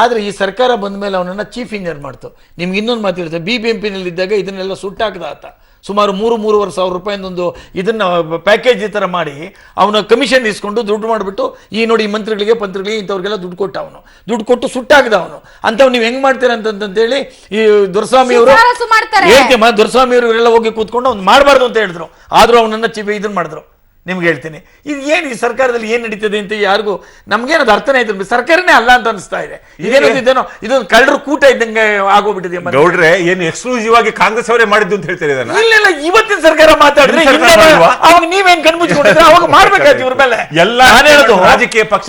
ಆದ್ರೆ ಈ ಸರ್ಕಾರ ಬಂದ ಮೇಲೆ ಅವನನ್ನ ಚೀಫ್ ಇಂಜಿನಿಯರ್ ಮಾಡ್ತು. ನಿಮ್ಗೆ ಇನ್ನೊಂದು ಮಾತಾಡ್ತಾರೆ, BBMP ನಲ್ಲಿ ಇದ್ದಾಗ ಇದನ್ನೆಲ್ಲ ಸುಟ್ಟಾಕದ ಆತ. ಸುಮಾರು 3-3.5 ಸಾವಿರ ರೂಪಾಯಿಂದೊಂದು ಇದನ್ನ ಪ್ಯಾಕೇಜ್ ಈ ತರ ಮಾಡಿ ಅವನ ಕಮಿಷನ್ ಇಸ್ಕೊಂಡು ದುಡ್ಡು ಮಾಡಿಬಿಟ್ಟು, ಈ ನೋಡಿ ಮಂತ್ರಿಗಳಿಗೆ ಪಂತ್ರಿಗಳಿಗೆ ಇಂಥವ್ರಿಗೆಲ್ಲ ದುಡ್ಡು ಕೊಟ್ಟ. ಅವನು ದುಡ್ಡು ಕೊಟ್ಟು ಸುಟ್ಟಾಗದ ಅವನು. ಅಂಥವ್ ನೀವು ಹೆಂಗ್ ಮಾಡ್ತೀರ ಅಂತಂತೇಳಿ ಈ ದೊರೆಸ್ವಾಮಿ ಅವರು ಹೇಳ್ತೀಮ್ಮ, ದೊರೆಸ್ವಾಮಿ ಅವರು ಇವರೆಲ್ಲ ಹೋಗಿ ಕೂತ್ಕೊಂಡು ಅವ್ನು ಮಾಡಬಾರ್ದು ಅಂತ ಹೇಳಿದ್ರು. ಆದ್ರೂ ಅವನನ್ನ ಇದನ್ನ ಮಾಡಿದ್ರು. ನಿಮ್ಗೆ ಹೇಳ್ತೀನಿ. ಇದು ಏನು ಈ ಸರ್ಕಾರದಲ್ಲಿ ಏನ್ ನಡೀತದೆ ಅಂತ ಯಾರಿಗೂ ನಮ್ಗೇನದು ಅರ್ಥನೇ ಆಯ್ತು. ಸರ್ಕಾರನೇ ಅಲ್ಲ ಅಂತ ಅನಿಸ್ತಾ ಇದೆ. ಇದೇನೋ ಇದೊಂದು ಕಳ್ಳರ ಕೂಟ ಇದ್ದಂಗೆ ಆಗೋಗ್ಬಿಟ್ಟಿದೆ. ಗೌಡ್ರೆ ಏನು ಎಕ್ಸ್ಕ್ಲೂಸಿವ್ ಆಗಿ ಕಾಂಗ್ರೆಸ್ ಅವರೇ ಮಾಡಿದ್ದು ಅಂತ ಹೇಳ್ತಾರೆ ಇದನ್ನ? ಇಲ್ಲ, ಇವತ್ತಿನ ಸರ್ಕಾರ ಮಾತಾಡಿದ್ರೆ ಅವಾಗ ನೀವೇನ್ ಕಣ್ಮುಚ್ಚಿಕೊಂಡಿದ್ರೆ ಅವಾಗ ಮಾಡ್ಬೇಕಾಯ್ತು ಇವ್ರ ಮೇಲೆ ಎಲ್ಲ ರಾಜಕೀಯ ಪಕ್ಷ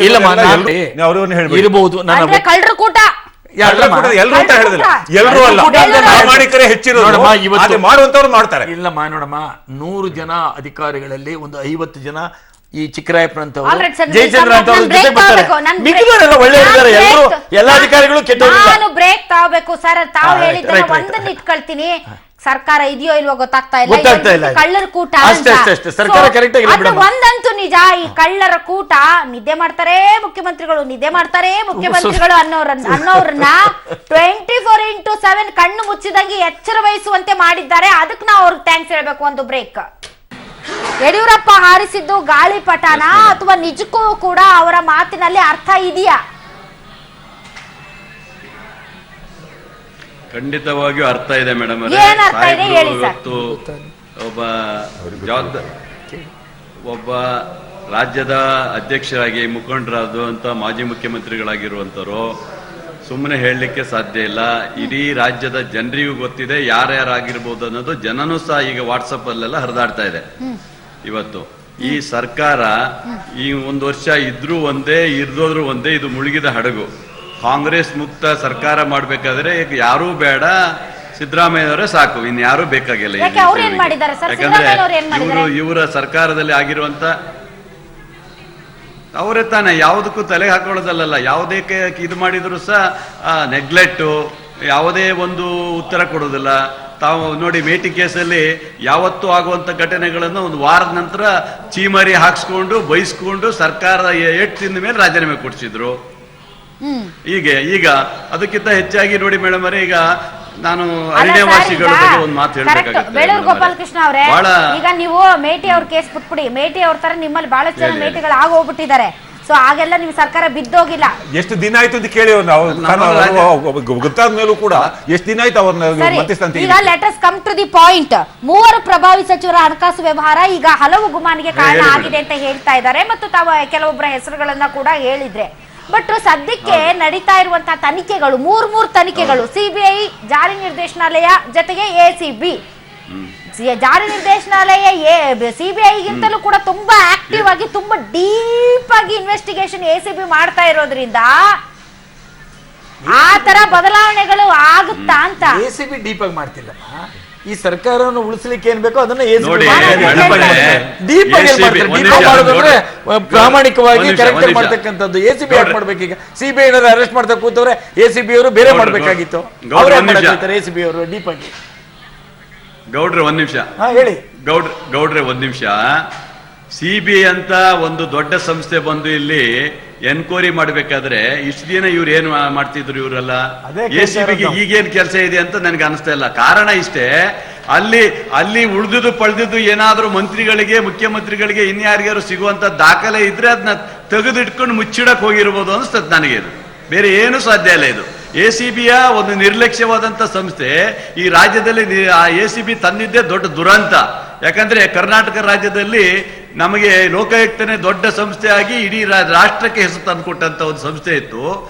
ಇರಬಹುದು. ಕಳ್ಳರ ಕೂಟ ಎಲ್ಲರೂ ಅಂತ ಹೇಳಿದ್ರೆ ಎಲ್ಲರೂ ಅಲ್ಲ, ಪ್ರಾಮಾಣಿಕರೇ ಹೆಚ್ಚಿರೋದು ಮಾಡುವಂತವ್ರು ಮಾಡ್ತಾರೆ. ಇಲ್ಲಮ್ಮ ನೋಡಮ್ಮ, 100 ಜನ ಅಧಿಕಾರಿಗಳಲ್ಲಿ ಒಂದು 50 ಜನ ಈ ಚಿಕ್ಕರಾಯಪ್ಪನಂತವ್ರು, ಜಯಚಂದ್ರ ಅಂತವ್ರ ಜೊತೆ ಬರ್ತಾರೆ. ಮಿಕ್ಕಿದವರೆಲ್ಲ ಒಳ್ಳೆ ಇದ್ದಾರೆ. ಎಲ್ಲ ಅಧಿಕಾರಿಗಳು ಕೆಟ್ಟವರಿಲ್ಲ. ನಾನು ಬ್ರೇಕ್ ತಗೋಬೇಕು ಸರ್. ತಾವು ಹೇಳಿದ್ದನ್ನ ಒಂದನ್ನ ಇಟ್ಕೊಳ್ತೀನಿ. ಸರ್ಕಾರ ಇದೆಯೋ ಇಲ್ವೋ ಗೊತ್ತಾಗ್ತಾ ಇಲ್ಲ. ಕಳ್ಳರ ಕೂಟ ಸರ್ಕಾರ ಕರೆಕ್ಟ್ ಆಗಿ ಒಂದಂತೂ ನಿಜ, ಈ ಕಳ್ಳರ ಕೂಟ ನಿದ್ದೆ ಮಾಡ್ತಾರೆ ಮುಖ್ಯಮಂತ್ರಿಗಳು, ನಿದ್ದೆ ಮಾಡ್ತಾರೆ ಮುಖ್ಯಮಂತ್ರಿಗಳು ಅನ್ನೋರನ್ನ 24x7 ಕಣ್ಣು ಮುಚ್ಚಿದಂಗೆ ಎಚ್ಚರ ವಹಿಸುವಂತೆ ಮಾಡಿದ್ದಾರೆ. ಅದಕ್ಕೆ ನಾವು ಅವ್ರಿಗೆ ಥ್ಯಾಂಕ್ಸ್ ಹೇಳ್ಬೇಕು. ಒಂದು ಬ್ರೇಕ್. ಯಡಿಯೂರಪ್ಪ ಹಾರಿಸಿದ್ದು ಗಾಳಿಪಟನ ಅಥವಾ ನಿಜಕ್ಕೂ ಕೂಡ ಅವರ ಮಾತಿನಲ್ಲಿ ಅರ್ಥ ಇದೆಯಾ? ಖಂಡಿತವಾಗಿಯೂ ಅರ್ಥ ಇದೆ ಮೇಡಮ್. ಇವತ್ತು ಒಬ್ಬ ರಾಜ್ಯದ ಅಧ್ಯಕ್ಷರಾಗಿ ಮುಖಂಡರಾದಂತ ಮಾಜಿ ಮುಖ್ಯಮಂತ್ರಿಗಳಾಗಿರುವಂತರು ಸುಮ್ಮನೆ ಹೇಳಲಿಕ್ಕೆ ಸಾಧ್ಯ ಇಲ್ಲ. ಇಡೀ ರಾಜ್ಯದ ಜನರಿಗೂ ಗೊತ್ತಿದೆ ಯಾರ್ಯಾರಾಗಿರ್ಬೋದು ಅನ್ನೋದು. ಜನನೂ ಸಹ ಈಗ ವಾಟ್ಸಪ್ ಅಲ್ಲೆಲ್ಲ ಹರಿದಾಡ್ತಾ ಇದೆ. ಇವತ್ತು ಈ ಸರ್ಕಾರ ಈ 1 ವರ್ಷ ಇದ್ರೂ ಒಂದೇ, ಇರ್ದೋದ್ರು ಒಂದೇ. ಇದು ಮುಳುಗಿದ ಹಡಗು. ಕಾಂಗ್ರೆಸ್ ಮುಕ್ತ ಸರ್ಕಾರ ಮಾಡ್ಬೇಕಾದ್ರೆ ಯಾರೂ ಬೇಡ, ಸಿದ್ದರಾಮಯ್ಯವರೇ ಸಾಕು, ಇನ್ ಯಾರು ಬೇಕಾಗಿಲ್ಲ. ಯಾಕಂದ್ರೆ ಇವರ ಸರ್ಕಾರದಲ್ಲಿ ಆಗಿರುವಂತ ಅವರೇ ತಾನೇ ಯಾವುದಕ್ಕೂ ತಲೆ ಹಾಕೊಳ್ಳೋದಲ್ಲ. ಯಾವುದೇ ಇದು ಮಾಡಿದ್ರು ಸಹ ನೆಗ್ಲೆಕ್ಟು, ಯಾವುದೇ ಒಂದು ಉತ್ತರ ಕೊಡೋದಿಲ್ಲ. ತಾವು ನೋಡಿ, ಮೇಟಿ ಕೇಸಲ್ಲಿ ಯಾವತ್ತೂ ಆಗುವಂತ ಘಟನೆಗಳನ್ನು ಒಂದು ವಾರದ ನಂತರ ಚೀಮಾರಿ ಹಾಕ್ಸ್ಕೊಂಡು ಬೈಸ್ಕೊಂಡು ಸರ್ಕಾರದ ಏಟ್ ತಿಂದ ಮೇಲೆ ರಾಜೀನಾಮೆ ಕೊಡಿಸಿದ್ರು. ಈಗ ಅದಕ್ಕಿಂತ ಹೆಚ್ಚಾಗಿ ನೋಡಿ ಮೇಡಮ್ ಅವರೇ, ಈಗ ನಾನು ಅರಣ್ಯವಾಸಿಗಳ ಬಗ್ಗೆ ಒಂದು ಮಾತು ಹೇಳ್ಬೇಕಾಗುತ್ತೆ. ಬೇಳೂರು ಗೋಪಾಲಕೃಷ್ಣ ಅವರೇ, ಈಗ ನೀವು ಮೇಟಿ ಅವ್ರ ಕೇಸ್ ಬಿಟ್ಬಿಡಿ. ಮೇಟಿ ಅವ್ರ ತರ ನಿಮ್ಮಲ್ಲಿ ಬಹಳಷ್ಟು ಜನ ಮೇಟಿಗಳು ಆಗೋಗ್ಬಿಟ್ಟಿದ್ದಾರೆ. ಸೊ ಆಗೆಲ್ಲ ನಿಮ್ ಸರ್ಕಾರ ಬಿದ್ದೋಗಿಲ್ಲ. ಎಷ್ಟು ದಿನ ಆಯ್ತು ಅಂತ ಕೇಳಿ ನಾವು ಗೊತ್ತಾದ ಮೇಲೂ ಕೂಡ ಎಷ್ಟು ದಿನ ಆಯ್ತು ಅವ್ರನ್ನ. ಈಗ let us come to the point. 3 ಪ್ರಭಾವಿ ಸಚಿವರ ಹಣಕಾಸು ವ್ಯವಹಾರ ಈಗ ಹಲವು ಗುಮಾನಿಗೆ ಕಾರಣ ಆಗಿದೆ ಅಂತ ಹೇಳ್ತಾ ಇದ್ದಾರೆ, ಮತ್ತು ತಾವು ಕೆಲವೊಬ್ಬರ ಹೆಸರುಗಳನ್ನ ಕೂಡ ಹೇಳಿದ್ರೆ. ಬಟ್ ಸದ್ಯಕ್ಕೆ ನಡೀತಾ ಇರುವಂತಹ ತನಿಖೆಗಳು 3 ತನಿಖೆಗಳು, ಸಿಬಿಐ, ಜಾರಿ ನಿರ್ದೇಶನಾಲಯ ಜೊತೆಗೆ ಎಸಿಬಿ. ಜಾರಿ ನಿರ್ದೇಶನಾಲಯ ಸಿಬಿಐಗಿಂತಲೂ ಕೂಡ ತುಂಬಾ ಆಕ್ಟಿವ್ ಆಗಿ, ತುಂಬಾ ಡೀಪ್ ಆಗಿ ಇನ್ವೆಸ್ಟಿಗೇಷನ್ ಎಸಿಬಿ ಮಾಡ್ತಾ ಇರೋದ್ರಿಂದ ಆ ತರ ಬದಲಾವಣೆಗಳು ಆಗುತ್ತಾ ಅಂತ. ಎಸಿಬಿ ಡೀಪ್ ಆಗಿ ಮಾಡ್ತಿಲ್ಲ. ಈ ಸರ್ಕಾರವನ್ನು ಉಳಿಸಲಿಕ್ಕೆ ಏನ್ ಬೇಕೋ ಅದನ್ನ ಪ್ರಾಮಾಣಿಕವಾಗಿ ಕರೆಕ್ಟ್ ಮಾಡ್ತಕ್ಕಂಥದ್ದು ಎಸಿಬಿ ಯಾಕೆ ಮಾಡ್ಬೇಕು? ಈಗ ಸಿಬಿಐ ಅರೆಸ್ಟ್ ಮಾಡ್ತಾ ಕೂತವ್ರೆ, ಎಸಿಬಿ ಅವರು ಬೇರೆ ಮಾಡ್ಬೇಕಾಗಿತ್ತು. ಎಸಿಬಿ ಅವರು ಡೀಪ್ ಆಗಿ. ಗೌಡ್ರೆ ಒಂದ್ ನಿಮಿಷ ಹೇಳಿ. ಗೌಡ್ರೆ ಒಂದ್ ನಿಮಿಷ. ಸಿಬಿಐ ಅಂತ ಒಂದು ದೊಡ್ಡ ಸಂಸ್ಥೆ ಬಂದು ಇಲ್ಲಿ ಎನ್ಕ್ವೈರಿ ಮಾಡ್ಬೇಕಾದ್ರೆ ಇಷ್ಟು ದಿನ ಇವ್ರು ಏನ್ ಮಾಡ್ತಿದ್ರು ಇವರೆಲ್ಲ? ಎಸಿಬಿಗೆ ಈಗೇನ್ ಕೆಲಸ ಇದೆ ಅಂತ ನನ್ಗೆ ಅನಿಸ್ತಾ ಇಲ್ಲ. ಕಾರಣ ಇಷ್ಟೇ, ಅಲ್ಲಿ ಉಳಿದುದು ಪಳೆದಿದ್ದು ಏನಾದ್ರೂ ಮಂತ್ರಿಗಳಿಗೆ, ಮುಖ್ಯಮಂತ್ರಿಗಳಿಗೆ, ಇನ್ಯಾರಿಗಾರು ಸಿಗುವಂತ ದಾಖಲೆ ಇದ್ರೆ ಅದನ್ನ ತೆಗೆದಿಟ್ಕೊಂಡು ಮುಚ್ಚಿಡಕ್ ಹೋಗಿರ್ಬೋದು ಅನಿಸ್ತದೆ ನನಗೆ. ಇದು ಬೇರೆ ಏನು ಸಾಧ್ಯ ಇಲ್ಲ. ಇದು ಎಸಿಬಿಯ ಒಂದು ನಿರ್ಲಕ್ಷ್ಯವಾದಂತ ಸಂಸ್ಥೆ. ಈ ರಾಜ್ಯದಲ್ಲಿ ಎಸಿಬಿ ತಂದಿದ್ದೇ ದೊಡ್ಡ ದುರಂತ. ಯಾಕಂದ್ರೆ ಕರ್ನಾಟಕ ರಾಜ್ಯದಲ್ಲಿ ನಮಗೆ ಲೋಕಾಯುಕ್ತನೇ ದೊಡ್ಡ ಸಂಸ್ಥೆ ಆಗಿ ಇಡೀ ರಾಷ್ಟ್ರಕ್ಕೆ ಹೆಸರು ತಂದುಕೊಟ್ಟಂತ ಒಂದು ಸಂಸ್ಥೆ ಇತ್ತು.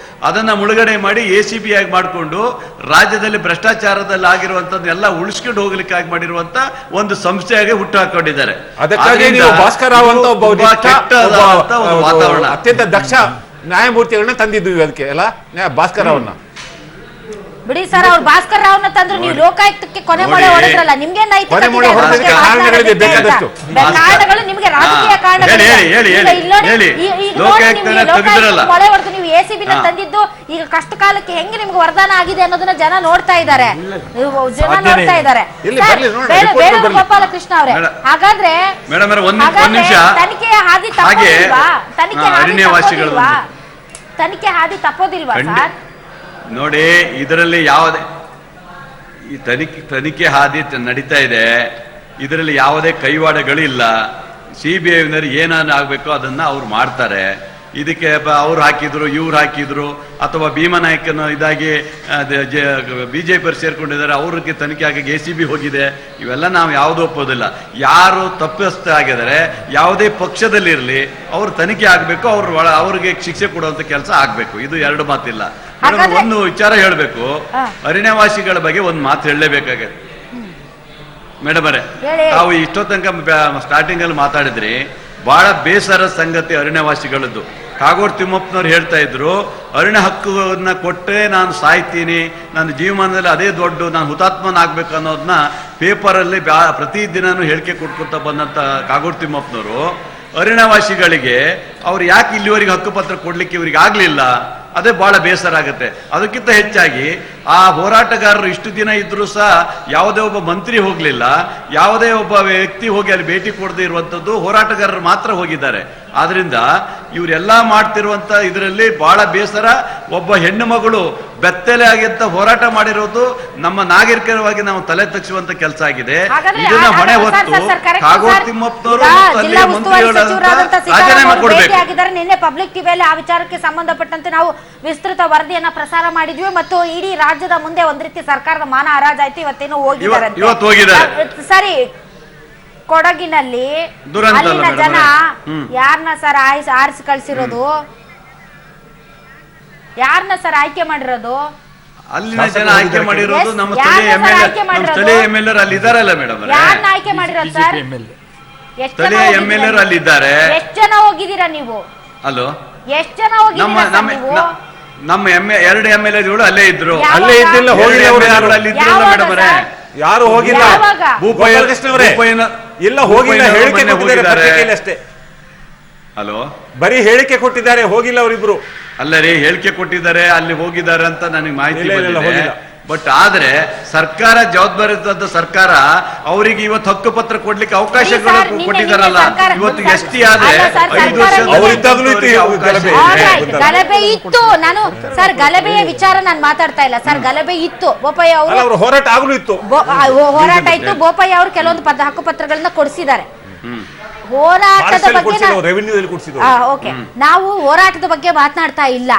ಅದನ್ನ ಮುಳುಗಡೆ ಮಾಡಿ ಎಸಿಬಿ ಆಗಿ ಮಾಡಿಕೊಂಡು ರಾಜ್ಯದಲ್ಲಿ ಭ್ರಷ್ಟಾಚಾರದಲ್ಲಿ ಆಗಿರುವಂತದ್ದೆಲ್ಲ ಉಳಿಸ್ಕೊಂಡು ಹೋಗ್ಲಿಕ್ಕಾಗಿ ಮಾಡಿರುವಂತ ಒಂದು ಸಂಸ್ಥೆಯಾಗಿ ಹುಟ್ಟು ಹಾಕೊಂಡಿದ್ದಾರೆ. ಭಾಸ್ಕರ್ ರಾವ್ ಅಂತ ಒಂದು ವಾತಾವರಣ, ಅತ್ಯಂತ ದಕ್ಷ ನ್ಯಾಯಮೂರ್ತಿಗಳನ್ನ ತಂದಿದ್ವಿ ಅದಕ್ಕೆ ಅಲ್ಲ, ಭಾಸ್ಕರ್ ರಾವ್ನ ಬಿಡಿ ಸರ್. ಅವ್ರು ಭಾಸ್ಕರ್ ರಾವ್ನ ತಂದ್ರು, ನೀವು ಲೋಕಾಯುಕ್ತಕ್ಕೆ ಕೊನೆ ಮಳೆ ಹೊಡೆದ್ರಲ್ಲ. ನಿಮ್ಗೆ ಕಾರಣಗಳು, ನಿಮ್ಗೆ ರಾಜಕೀಯ ಕಾರಣಗಳು ಮೊಳೆ ಹೊಡೆದು ನೀವು ಎಸಿಬಿನ ತಂದಿದ್ದು ಈಗ ಕಷ್ಟ ಕಾಲಕ್ಕೆ ಹೆಂಗೆ ನಿಮ್ಗೆ ವರದಾನ ಆಗಿದೆ ಅನ್ನೋದನ್ನ ಜನ ನೋಡ್ತಾ ಇದ್ದಾರೆ. ಬೇಳೂರು ಗೋಪಾಲಕೃಷ್ಣ ಅವರೇ, ಹಾಗಾದ್ರೆ ತನಿಖೆಯ ಹಾದಿ ತಪ್ಪೋದಿಲ್ವಾ? ತನಿಖೆ ಹಾದಿ ತಪ್ಪೋದಿಲ್ವಾ ಸರ್? ನೋಡಿ, ಇದರಲ್ಲಿ ಯಾವುದೇ ಈ ತನಿಖೆ ಹಾದಿ ನಡೀತಾ ಇದೆ. ಇದರಲ್ಲಿ ಯಾವುದೇ ಕೈವಾಡಗಳಿಲ್ಲ. ಸಿಬಿಐ ಏನಾದ್ರು ಆಗ್ಬೇಕೋ ಅದನ್ನ ಅವ್ರು ಮಾಡ್ತಾರೆ. ಇದಕ್ಕೆ ಅವ್ರು ಹಾಕಿದ್ರು ಇವ್ರು ಹಾಕಿದ್ರು ಅಥವಾ ಭೀಮನಾಯಕನ ಇದಾಗಿ ಬಿಜೆಪಿ ಸೇರ್ಕೊಂಡಿದ್ದಾರೆ, ಅವ್ರಿಗೆ ತನಿಖೆ ಆಗಿ ACB ಹೋಗಿದೆ, ಇವೆಲ್ಲ ನಾವು ಯಾವುದೂ ಒಪ್ಪೋದಿಲ್ಲ. ಯಾರು ತಪ್ಪಿಸ್ತ ಆಗಿದ್ದಾರೆ ಯಾವುದೇ ಪಕ್ಷದಲ್ಲಿರಲಿ ಅವ್ರು ತನಿಖೆ ಆಗಬೇಕು, ಅವ್ರಿಗೆ ಶಿಕ್ಷೆ ಕೊಡುವಂತ ಕೆಲಸ ಆಗ್ಬೇಕು. ಇದು ಎರಡು ಮಾತಿಲ್ಲ. ಒಂದು ವಿಚಾರ ಹೇಳಬೇಕು, ಅರಣ್ಯವಾಸಿಗಳ ಬಗ್ಗೆ ಒಂದು ಮಾತು ಹೇಳಲೇಬೇಕಾಗತ್ತೆ ಮೇಡಮ್ ಅವರೇ. ತಾವು ಇಷ್ಟೋ ತನಕ ಸ್ಟಾರ್ಟಿಂಗ್ ಅಲ್ಲಿ ಮಾತಾಡಿದ್ರಿ, ಬಹಳ ಬೇಸರ ಸಂಗತಿ ಅರಣ್ಯವಾಸಿಗಳದ್ದು. ಕಾಗೋಡು ತಿಮ್ಮಪ್ಪನವ್ರು ಹೇಳ್ತಾ ಇದ್ರು, ಅರಣ್ಯ ಹಕ್ಕನ್ನ ಕೊಟ್ಟರೆ ನಾನು ಸಾಯ್ತೀನಿ, ನನ್ನ ಜೀವಮಾನದಲ್ಲಿ ಅದೇ ದೊಡ್ಡ ನಾನು ಹುತಾತ್ಮನಾಗಬೇಕು ಅನ್ನೋದನ್ನ ಪೇಪರಲ್ಲಿ ಪ್ರತಿದಿನನೂ ಹೇಳಿಕೆ ಕೊಟ್ಕೊತಾ ಬಂದಂತ ಕಾಗೋಡು ತಿಮ್ಮಪ್ಪನವರು ಅರಣ್ಯವಾಸಿಗಳಿಗೆ ಅವ್ರು ಯಾಕೆ ಇಲ್ಲಿವರೆಗೆ ಹಕ್ಕುಪತ್ರ ಕೊಡ್ಲಿಕ್ಕೆ ಇವ್ರಿಗೆ ಆಗ್ಲಿಲ್ಲ, ಅದೇ ಬಹಳ ಬೇಸರ ಆಗುತ್ತೆ. ಅದಕ್ಕಿಂತ ಹೆಚ್ಚಾಗಿ ಆ ಹೋರಾಟಗಾರರು ಇಷ್ಟು ದಿನ ಇದ್ರೂ ಸಹ ಯಾವುದೇ ಒಬ್ಬ ಮಂತ್ರಿ ಹೋಗ್ಲಿಲ್ಲ, ಯಾವುದೇ ಒಬ್ಬ ವ್ಯಕ್ತಿ ಹೋಗಿ ಅಲ್ಲಿ ಭೇಟಿ ಕೊಡದೇ ಇರುವಂತದ್ದು ಹೋರಾಟಗಾರರು ಮಾತ್ರ ಹೋಗಿದ್ದಾರೆ. ಆದ್ರಿಂದ ಇವರೆಲ್ಲ ಮಾಡ್ತಿರುವಂತ ಇದರಲ್ಲಿ ಬಹಳ ಬೇಸರ. ಒಬ್ಬ ಹೆಣ್ಣು ಮಗಳು ಬೆತ್ತಲೆ ಆಗಿಂತ ಹೋರಾಟ ಮಾಡಿರೋದು ನಮ್ಮ ನಾಗರಿಕರವಾಗಿ ನಾವು ತಲೆ ತಗ್ಸುವಂತ ಕೆಲಸ ಆಗಿದೆ. ಇದನ್ನ ಹೊಣೆ ಹೊತ್ತು ಕಾಗೋಡು ತಿಮ್ಮಪ್ಪನವರು ಅಲ್ಲಿಯ ಮಂತ್ರಿಗಳಾದಂತ ರಾಜೀನಾಮೆ ಕೊಡಬೇಕು. ನಿನ್ನೆ ಪಬ್ಲಿಕ್ ಟಿವಿಯಲ್ಲಿ ಆ ವಿಚಾರಕ್ಕೆ ಸಂಬಂಧಪಟ್ಟಂತೆ ನಾವು ವಿಸ್ತೃತ ವರದಿಯನ್ನ ಪ್ರಸಾರ ಮಾಡಿದ್ವಿ ಮತ್ತು ಇಡೀ ರಾಜ್ಯದ ಮುಂದೆ ಒಂದ್ ರೀತಿ ಸರ್ಕಾರದ ಮಾನ ಹರಾಜಾಯ್ತು. ಇವತ್ತೇನೋ ಹೋಗಿದ್ದಾರೆ. ಸರಿ, ಕೊಡಗಿನಲ್ಲಿ ಅಲ್ಲಿನ ಜನ ಯಾರನ್ನ ಸರ್ ಆರಿಸಿ ಕಳ್ಸಿರೋದು? ಯಾರನ್ನ ಸರ್ ಆಯ್ಕೆ ಮಾಡಿರೋದು? ಅಲ್ಲಿನ ಜನ ಆಯ್ಕೆ ಮಾಡಿರೋದು ನಮ್ಮ ಸ್ಥಳೀಯ MLA ಅಲ್ಲಿ ಇದಾರಲ್ಲ ಮೇಡಮ್. ಯಾರನ್ನ ಆಯ್ಕೆ ಮಾಡಿರೋದು ಸರ್? ಸ್ಥಳೀಯ MLA ಅಲ್ಲಿ ಇದ್ದಾರೆ. ಎಷ್ಟು ಜನ ಹೋಗಿದ್ದೀರಾ ನೀವು? ಅಲೋ, ಎಷ್ಟು ಜನ ಹೋಗಿದ್ದೀರಾ ನೀವು? ನಮ್ಮ ಎರಡು MLAಗಳು ಅಲ್ಲೇ ಇದ್ರು. ಅಲ್ಲೇ ಇದ್ದಿಲ್ಲ, ಹೋಗಿಲ್ಲ. ಅಲ್ಲಿ ಇದ್ರಲ್ಲ ಮೇಡಮ್ ಅವರೇ, ಯಾರು ಹೋಗಿಲ್ಲ. ಇಲ್ಲ, ಹೋಗಿಲ್ಲ, ಹೇಳಿಕೆ ಕೊಟ್ಟಿದ್ದಾರೆ ಅಷ್ಟೇ. ಹಲೋ, ಬರೀ ಹೇಳಿಕೆ ಕೊಟ್ಟಿದ್ದಾರೆ, ಹೋಗಿಲ್ಲ ಅವರಿಬ್ರು. ಅಲ್ಲ ರೀ, ಹೇಳಿಕೆ ಕೊಟ್ಟಿದ್ದಾರೆ, ಅಲ್ಲಿ ಹೋಗಿದ್ದಾರೆ ಅಂತ ನನಗೆ ಮಾಹಿತಿ ಬಂದಿದೆ. ಬಟ್ ಆದ್ರೆ ಸರ್ಕಾರ ಜವಾಬ್ದಾರಿಯುತ ಸರ್ಕಾರ ಅವರಿಗೆ ಇವತ್ತು ಹಕ್ಕುಪತ್ರ ಕೊಡ್ಲಿಕ್ಕೆ ಅವಕಾಶಗಳು ಕೊಟ್ಟಿದ್ದಾರಲ್ಲ. ಇವತ್ತು ST ಆದ್ರೆ 5 ಗಲಭೆ ಇತ್ತು. ನಾನು ಸರ್ ಗಲಭೆಯ ವಿಚಾರ ನಾನು ಮಾತಾಡ್ತಾ ಇಲ್ಲ ಸರ್. ಗಲಭೆ ಇತ್ತು, ಬೋಪಯ್ಯ ಅವರು ಹೋರಾಟ ಆಗಲೂ ಇತ್ತು, ಹೋರಾಟ ಇತ್ತು. ಬೋಪಯ್ಯ ಅವರು ಕೆಲವೊಂದು ಹಕ್ಕುಪತ್ರಗಳನ್ನ ಕೊಡಿಸಿದ್ದಾರೆ. ಹೋರಾಟದ ಬಗ್ಗೆ ಓಕೆ, ನಾವು ಹೋರಾಟದ ಬಗ್ಗೆ ಮಾತನಾಡ್ತಾ ಇಲ್ಲ.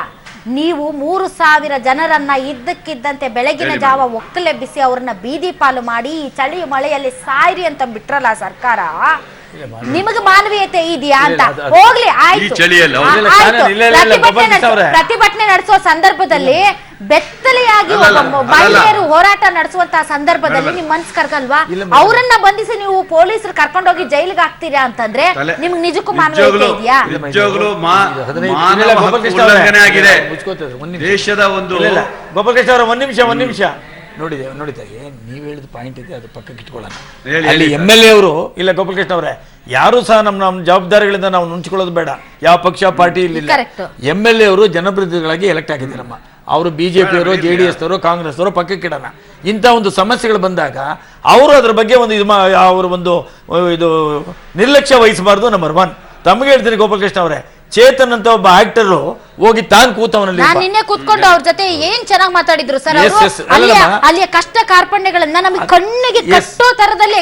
ನೀವು 3,000 ಜನರನ್ನ ಇದ್ದಕ್ಕಿದ್ದಂತೆ ಬೆಳಗಿನ ಜಾವ ಒಕ್ಕಲೆಬ್ಬಿಸಿ ಅವ್ರನ್ನ ಬೀದಿ ಪಾಲು ಮಾಡಿ ಈ ಚಳಿ ಮಳೆಯಲ್ಲಿ ಸಾಯ್ರಿ ಅಂತ ಬಿಟ್ರಲ್ಲ ಸರ್ಕಾರ. ನಿಮಗೆ ಮಾನವೀಯತೆ ಇದೆಯಾ ಅಂತ? ಹೋಗ್ಲಿ, ಆಯ್ತು. ಪ್ರತಿಭಟನೆ ನಡೆಸುವ ಸಂದರ್ಭದಲ್ಲಿ ಬೆತ್ತಲೆಯಾಗಿ ಮಹಿಳೆಯರು ಹೋರಾಟ ನಡೆಸುವಂತಹ ಸಂದರ್ಭದಲ್ಲಿ ನಿಮ್ ಮನ್ಸ್ ಕರ್ಗಲ್ವಾ? ಅವರನ್ನ ಬಂಧಿಸಿ ನೀವು ಪೊಲೀಸರು ಕರ್ಕೊಂಡೋಗಿ ಜೈಲಿಗೆ ಹಾಕ್ತೀರಾ ಅಂತಂದ್ರೆ ನಿಮ್ಗೆ ನಿಜಕ್ಕೂ ಮಾನವೀಯತೆ ಇದೆಯಾ? ದೇಶದ ಒಂದು ಗೋಪಾಲಕೃಷ್ಣ ಅವರ ಒಂದ್ ನಿಮಿಷ ನೋಡಿದಾಗ ನೀವ್ ಹೇಳಿದ ಪಾಯಿಂಟ್ ಇದೆ, ಅದು ಪಕ್ಕಕ್ಕೆ ಇಟ್ಕೊಳ್ಳೋಣ. ಅಲ್ಲಿ MLA ಅವರು ಇಲ್ಲ, ಗೋಪಾಲಕೃಷ್ಣ ಅವರೇ, ಯಾರು ಸಹ ನಮ್ಮ ಜವಾಬ್ದಾರಿಗಳಿಂದ ನಾವು ನುಂಚಿಕೊಳ್ಳೋದು ಬೇಡ. ಯಾವ ಪಕ್ಷ ಪಾರ್ಟಿ ಇಲ್ಲ. MLA ಅವರು ಜನಪ್ರತಿನಿಧಿಗಳಾಗಿ ಎಲೆಕ್ಟ್ ಆಗಿದ್ದಾರಮ್ಮ. ಅವರು BJP ಅವರು, JDS ಅವರು, ಕಾಂಗ್ರೆಸ್ ಅವರು ಪಕ್ಕಕ್ಕೆ ಇಡೋಣ. ಇಂಥ ಒಂದು ಸಮಸ್ಯೆಗಳು ಬಂದಾಗ ಅವರು ಅದ್ರ ಬಗ್ಗೆ ಒಂದು ಇದು ನಿರ್ಲಕ್ಷ್ಯ ವಹಿಸಬಾರ್ದು. ನಂಬರ್ 1 ತಮಗೆ ಹೇಳ್ತೀನಿ ಗೋಪಾಲಕೃಷ್ಣ ಅವರೇ, ಚೇತನ್ ಅಂತ ಒಬ್ಬ ಆಕ್ಟರ್ ಹೋಗಿ ತಾನು ಕೂತವನಲ್ಲಿ ನಿನ್ನೆ ಕೂತ್ಕೊಂಡು ಅವ್ರ ಜೊತೆ ಏನ್ ಚೆನ್ನಾಗಿ ಮಾತಾಡಿದ್ರು ಸರ್. ಅಲ್ಲಿಯ ಕಷ್ಟ ಕಾರ್ಪಣ್ಯಗಳನ್ನ ನಮಗೆ ಕಣ್ಣಿಗೆ ಕಟ್ಟೋ ತರದಲ್ಲಿ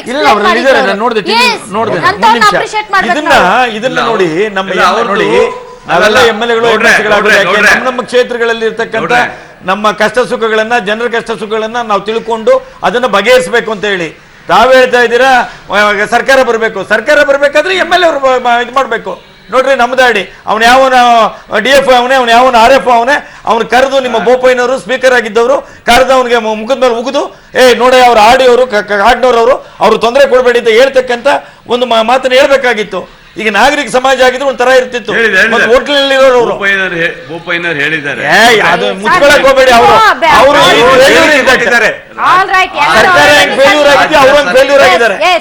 ಇದನ್ನ ನೋಡಿ ನಾವೆಲ್ಲ MLAಗಳು ನಮ್ಮ ಕ್ಷೇತ್ರಗಳಲ್ಲಿ ಇರ್ತಕ್ಕಂಥ ನಮ್ಮ ಕಷ್ಟ ಸುಖಗಳನ್ನ, ಜನರ ಕಷ್ಟ ಸುಖಗಳನ್ನ ನಾವು ತಿಳ್ಕೊಂಡು ಅದನ್ನ ಬಗೆಹರಿಸಬೇಕು ಅಂತ ಹೇಳಿ ತಾವ್ ಹೇಳ್ತಾ ಇದ್ದೀರಾ. ಸರ್ಕಾರ ಬರ್ಬೇಕಾದ್ರೆ MLA ಅವರು ಇದು ಮಾಡ್ಬೇಕು. ನೋಡ್ರಿ, ನಮ್ದಾಡಿ ಅವನು ಯಾವನ DF ಅವನೇ, ಅವನು ಯಾವನ RF ಅವನೇ, ಅವ್ನು ಕರೆದು ನಿಮ್ಮ ಬೋಪಯ್ಯನವರು ಸ್ಪೀಕರ್ ಆಗಿದ್ದವರು ಕರೆದು ಅವನಿಗೆ ಮುಖದ ಮೇಲೆ ಉಗಿದು ನೋಡಿ ಅವ್ರ ಆಡಿಯವರು ಕಾಡ್ನವ್ರವರು ಅವ್ರು ತೊಂದರೆ ಕೊಡಬೇಡಿ ಅಂತ ಹೇಳ್ತಕ್ಕಂಥ ಒಂದು ಮಾತನ್ನು ಹೇಳ್ಬೇಕಾಗಿತ್ತು. ಈಗ ನಾಗರಿಕ ಸಮಾಜ ಆಗಿದ್ರೆ ಒಂಥರ ಇರ್ತಿತ್ತು. ಹೋಟ್ಲಿನಲ್ಲಿರೋರು ಬೋಪಯ್ಯನವರು ಹೇಳಿದ್ದಾರೆ, ಮುಚ್ಕೊಳಕ್ ಹೋಗ್ಬೇಡಿ.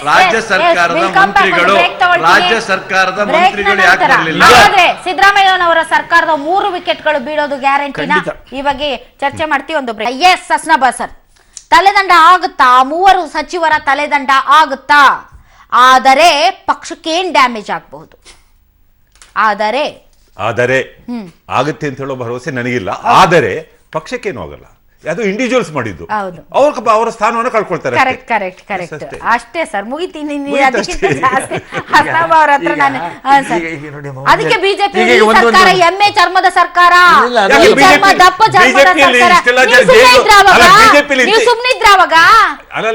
ರಾಜ್ಯ ಸರ್ಕಾರದ ಮಂತ್ರಿಗಳು ಯಾಕೆ ಬರಲಿಲ್ಲ? ಸಿದ್ದರಾಮಯ್ಯನವರ ಸರ್ಕಾರದ 3 ವಿಕೆಟ್ಗಳು ಬೀಳೋದು ಗ್ಯಾರಂಟಿನ? ಈ ಬಗ್ಗೆ ಚರ್ಚೆ ಮಾಡ್ತೀವಿ. ಒಂದು ಎಸ್ ಸಸ್ನಾಬಾ ಸರ್, ತಲೆದಂಡ ಆಗುತ್ತಾ? 3 ಸಚಿವರ ತಲೆದಂಡ ಆಗುತ್ತಾ? ಆದರೆ ಪಕ್ಷಕ್ಕೆ ಏನ್ ಡ್ಯಾಮೇಜ್ ಆಗಬಹುದು? ಆದರೆ ಆಗುತ್ತೆ ಅಂತ ಹೇಳೋ ಭರವಸೆ ನನಗಿಲ್ಲ. ಆದರೆ ಪಕ್ಷಕ್ಕೇನು ಆಗಲ್ಲ. ಅದು ಇಂಡಿವಿಜುವಲ್ಸ್ ಮಾಡಿದ್ದು. ಹೌದು. ಅವರ ಸ್ಥಾನವನ್ನು ಕಳ್ಕೊಳ್ತಾರೆ. ಕರೆಕ್ಟ್ ಅಷ್ಟೇ ಸರ್, ಮುಗಿತೀನಿ. ಅದಕ್ಕಿಂತ ಜಾಸ್ತಿ ಹಸನಾಬ್ ಅವ್ರ ಹತ್ರ ನಾನು ಅದಕ್ಕೆ ಬಿಜೆಪಿ ಸರ್ಕಾರ ಎಮ್ಮೆ ಚರ್ಮದ ಸರ್ಕಾರ, ದಪ್ಪ ಚರ್ಮದ ಸರ್ಕಾರ. ನೀವು ಸುಮ್ನಿದ್ರ ಅವಾಗ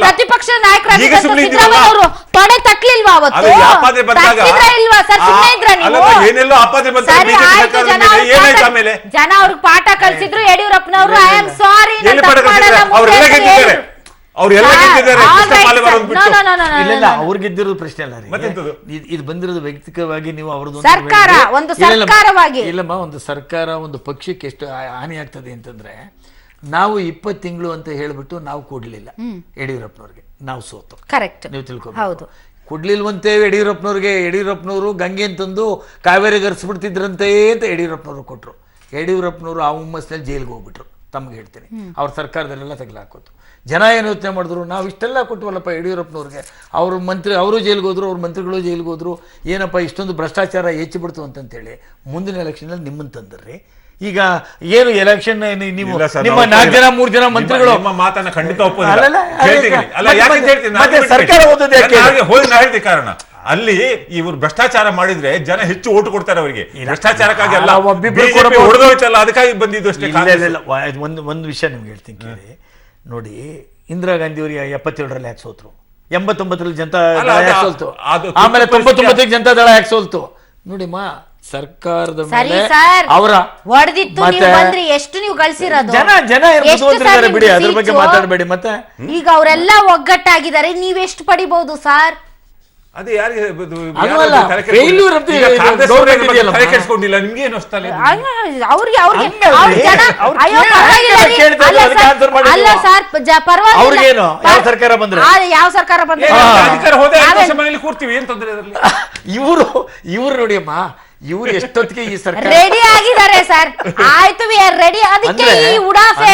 ಪ್ರತಿಪಕ್ಷ ನಾಯಕರಾಗಿ ಸಿದ್ದರಾಮಯ್ಯ ಅವರು ತೊಡೆ ತಟ್ಲಿಲ್ವಾ ಅವತ್ತು? ಇಲ್ವಾ ಸರ್? ಸುಮ್ನೆ ಇದ್ರ ನೀವು? ಸರಿ ಆಯ್ತು, ಜನ ಅವ್ರಿಗೆ ಪಾಠ ಕಳ್ಸಿದ್ರು. ಯಡಿಯೂರಪ್ಪನವರು ಐ ಆಮ್ ಸಾರಿ ಅವ್ರಿಗಿದ್ದಿರೋದು ಪ್ರಶ್ನೆ ಅಲ್ಲ ರೀ, ಇದು ಬಂದಿರೋದು ವೈಯಕ್ತಿಕವಾಗಿ. ನೀವು ಅವ್ರದ್ದು ಸರ್ಕಾರ ಒಂದು ಸರ್ಕಾರವಾಗಿ ಇಲ್ಲಮ್ಮ, ಒಂದು ಸರ್ಕಾರ ಒಂದು ಪಕ್ಷಕ್ಕೆ ಎಷ್ಟು ಹಾನಿ ಆಗ್ತದೆ ಅಂತಂದ್ರೆ, ನಾವು 20 ತಿಂಗಳು ಅಂತ ಹೇಳ್ಬಿಟ್ಟು ನಾವು ಕೊಡ್ಲಿಲ್ಲ ಯಡಿಯೂರಪ್ಪನವ್ರಿಗೆ, ನಾವು ಸೋತು. ಕರೆಕ್ಟ್, ನೀವು ತಿಳ್ಕೊಬೇಕು. ಕೊಡ್ಲಿಲ್ವಂತೆ ಯಡಿಯೂರಪ್ಪನವ್ರಿಗೆ. ಯಡಿಯೂರಪ್ಪನವರು ಗಂಗೆ ಅಂತಂದು ಕಾವೇರಿಗೆ ಹರಿಸ್ಬಿಡ್ತಿದ್ರಂತೆ ಅಂತ ಯಡಿಯೂರಪ್ಪನವ್ರು ಕೊಟ್ಟರು. ಯಡಿಯೂರಪ್ಪನವರು ಆ ಹುಮ್ಮಸ್ನಲ್ಲಿ ಜೈಲಿಗೆ ಹೋಗ್ಬಿಟ್ರು. ತಮ್ಗೆ ಹೇಳ್ತೀನಿ, ಅವ್ರ ಸರ್ಕಾರದಲ್ಲೆಲ್ಲ ತಗಲಾಕೋತು. ಜನ ಏನು ಯೋಚನೆ ಮಾಡಿದ್ರು, ನಾವು ಇಷ್ಟೆಲ್ಲ ಕೊಟ್ಟವಲ್ಲಪ್ಪ ಯಡಿಯೂರಪ್ಪನವ್ರಿಗೆ, ಅವರು ಜೈಲಿಗೆ ಹೋದ್ರು, ಅವ್ರ ಮಂತ್ರಿಗಳು ಜೈಲಿಗೆ ಹೋದ್ರು, ಏನಪ್ಪ ಇಷ್ಟೊಂದು ಭ್ರಷ್ಟಾಚಾರ ಹೆಚ್ಚಿಬಿಡ್ತು ಅಂತಂತೇಳಿ ಮುಂದಿನ ಎಲೆಕ್ಷನಲ್ಲಿ ನಿಮ್ಮನ್ನು ತಂದ್ರಿ. ಈಗ ಏನು ಎಲೆಕ್ಷನ್ ನೀವು ನಿಮ್ಮ 4 ಜನ 3 ಜನ ಮಂತ್ರಿಗಳು ಮಾತನ್ನ ಖಂಡಿತ ಸರ್ಕಾರ ಓದೋದು ಹೇಳ್ತಿ ಕಾರಣ ಅಲ್ಲಿ ಇವರು ಭ್ರಷ್ಟಾಚಾರ ಮಾಡಿದ್ರೆ ಜನ ಹೆಚ್ಚು ಓಟು ಕೊಡ್ತಾರೆ ಅವರಿಗೆ. ಭ್ರಷ್ಟಾಚಾರಕ್ಕಾಗಿ ಅಲ್ಲ, ಹೊಡೆದೋಯ್ತಲ್ಲ ಅದಕ್ಕಾಗಿ ಬಂದಿದ್ದು ಅಷ್ಟೇ. ಒಂದು ವಿಷಯ ನಿಮ್ಗೆ ಹೇಳ್ತೀನಿ ಕೇಳಿ ನೋಡಿ. ಇಂದಿರಾ ಗಾಂಧಿ ಅವರಿಗೆ 77ರಲ್ಲಿ ಯಾಕೆ ಸೋತ್ರು? 89ರಲ್ಲಿ ಜನತಾ ದಳ ಯಾಕೆ ಸೋಲ್ತು? ಆಮೇಲೆ 99ಗೆ ಜನತಾ ದಳ ಯಾಕೆ ಸೋಲ್ತು? ನೋಡಿಮ್ಮ, ಸರ್ಕಾರದ ಮೇಲೆ ಅವರ ಎಷ್ಟು ನೀವು ಗಳಿಸಿರೋದು? ಜನ ಬಿಡಿ, ಅದ್ರ ಬಗ್ಗೆ ಮಾತಾಡಬೇಡಿ. ಮತ್ತೆ ಈಗ ಅವರೆಲ್ಲ ಒಗ್ಗಟ್ಟಾಗಿದ್ದಾರೆ, ನೀವೆಷ್ಟು ಪಡಿಬಹುದು ಸರ್? ಅದೇ ಯಾರಿಗೆ ಕೆಡಿಸ್ಕೊಂಡಿಲ್ಲ, ನಿಮ್ಗೇನು ಸರ್ಕಾರ ಬಂದ್ರೆ ಯಾವ ಸರ್ಕಾರ ಬಂದ್ರೆ ಕೂರ್ತೀವಿ ಏನ್ ತೊಂದರೆ? ಇವ್ರು ನೋಡಿ ಅಮ್ಮ, ಇವ್ರು ಎಷ್ಟೊತ್ತಿಗೆ ಈ ಸರ್ಕಾರ ರೆಡಿ ಆಗಿದ್ದಾರೆ ಸರ್. ಆಯ್ತು, ವಿ ಆರ್ ರೆಡಿ. ಅದಕ್ಕೆ ಈ ಉಡಾಫೆ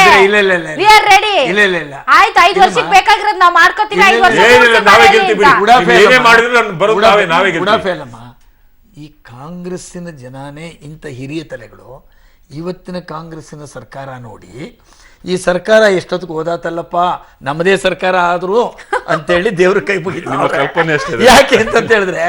ವಿ ಆರ್ ರೆಡಿ. ಆಯ್ತು, 5 ವರ್ಷಕ್ಕೆ ಬೇಕಾಗಿರೋದು ನಾವು ಮಾಡ್ಕೋತೀವಿ. 5 ವರ್ಷ ಉಡಾಫೆ ಅಲ್ಲಮ್ಮ. ಈ ಕಾಂಗ್ರೆಸ್ಸಿನ ಜನಾನೇ ಇಂಥ ಹಿರಿಯ ತಲೆಗಳು ಇವತ್ತಿನ ಕಾಂಗ್ರೆಸ್ಸಿನ ಸರ್ಕಾರ ನೋಡಿ, ಈ ಸರ್ಕಾರ ಎಷ್ಟೊತ್ತಿಗೆ ಹೋದಾತಲ್ಲಪ್ಪ, ನಮ್ಮದೇ ಸರ್ಕಾರ ಆದ್ರು ಅಂತೇಳಿ ದೇವ್ರ ಕೈ ಮುಗಿತಾರೆ. ಯಾಕೆ ಅಂತ ಹೇಳಿದ್ರೆ,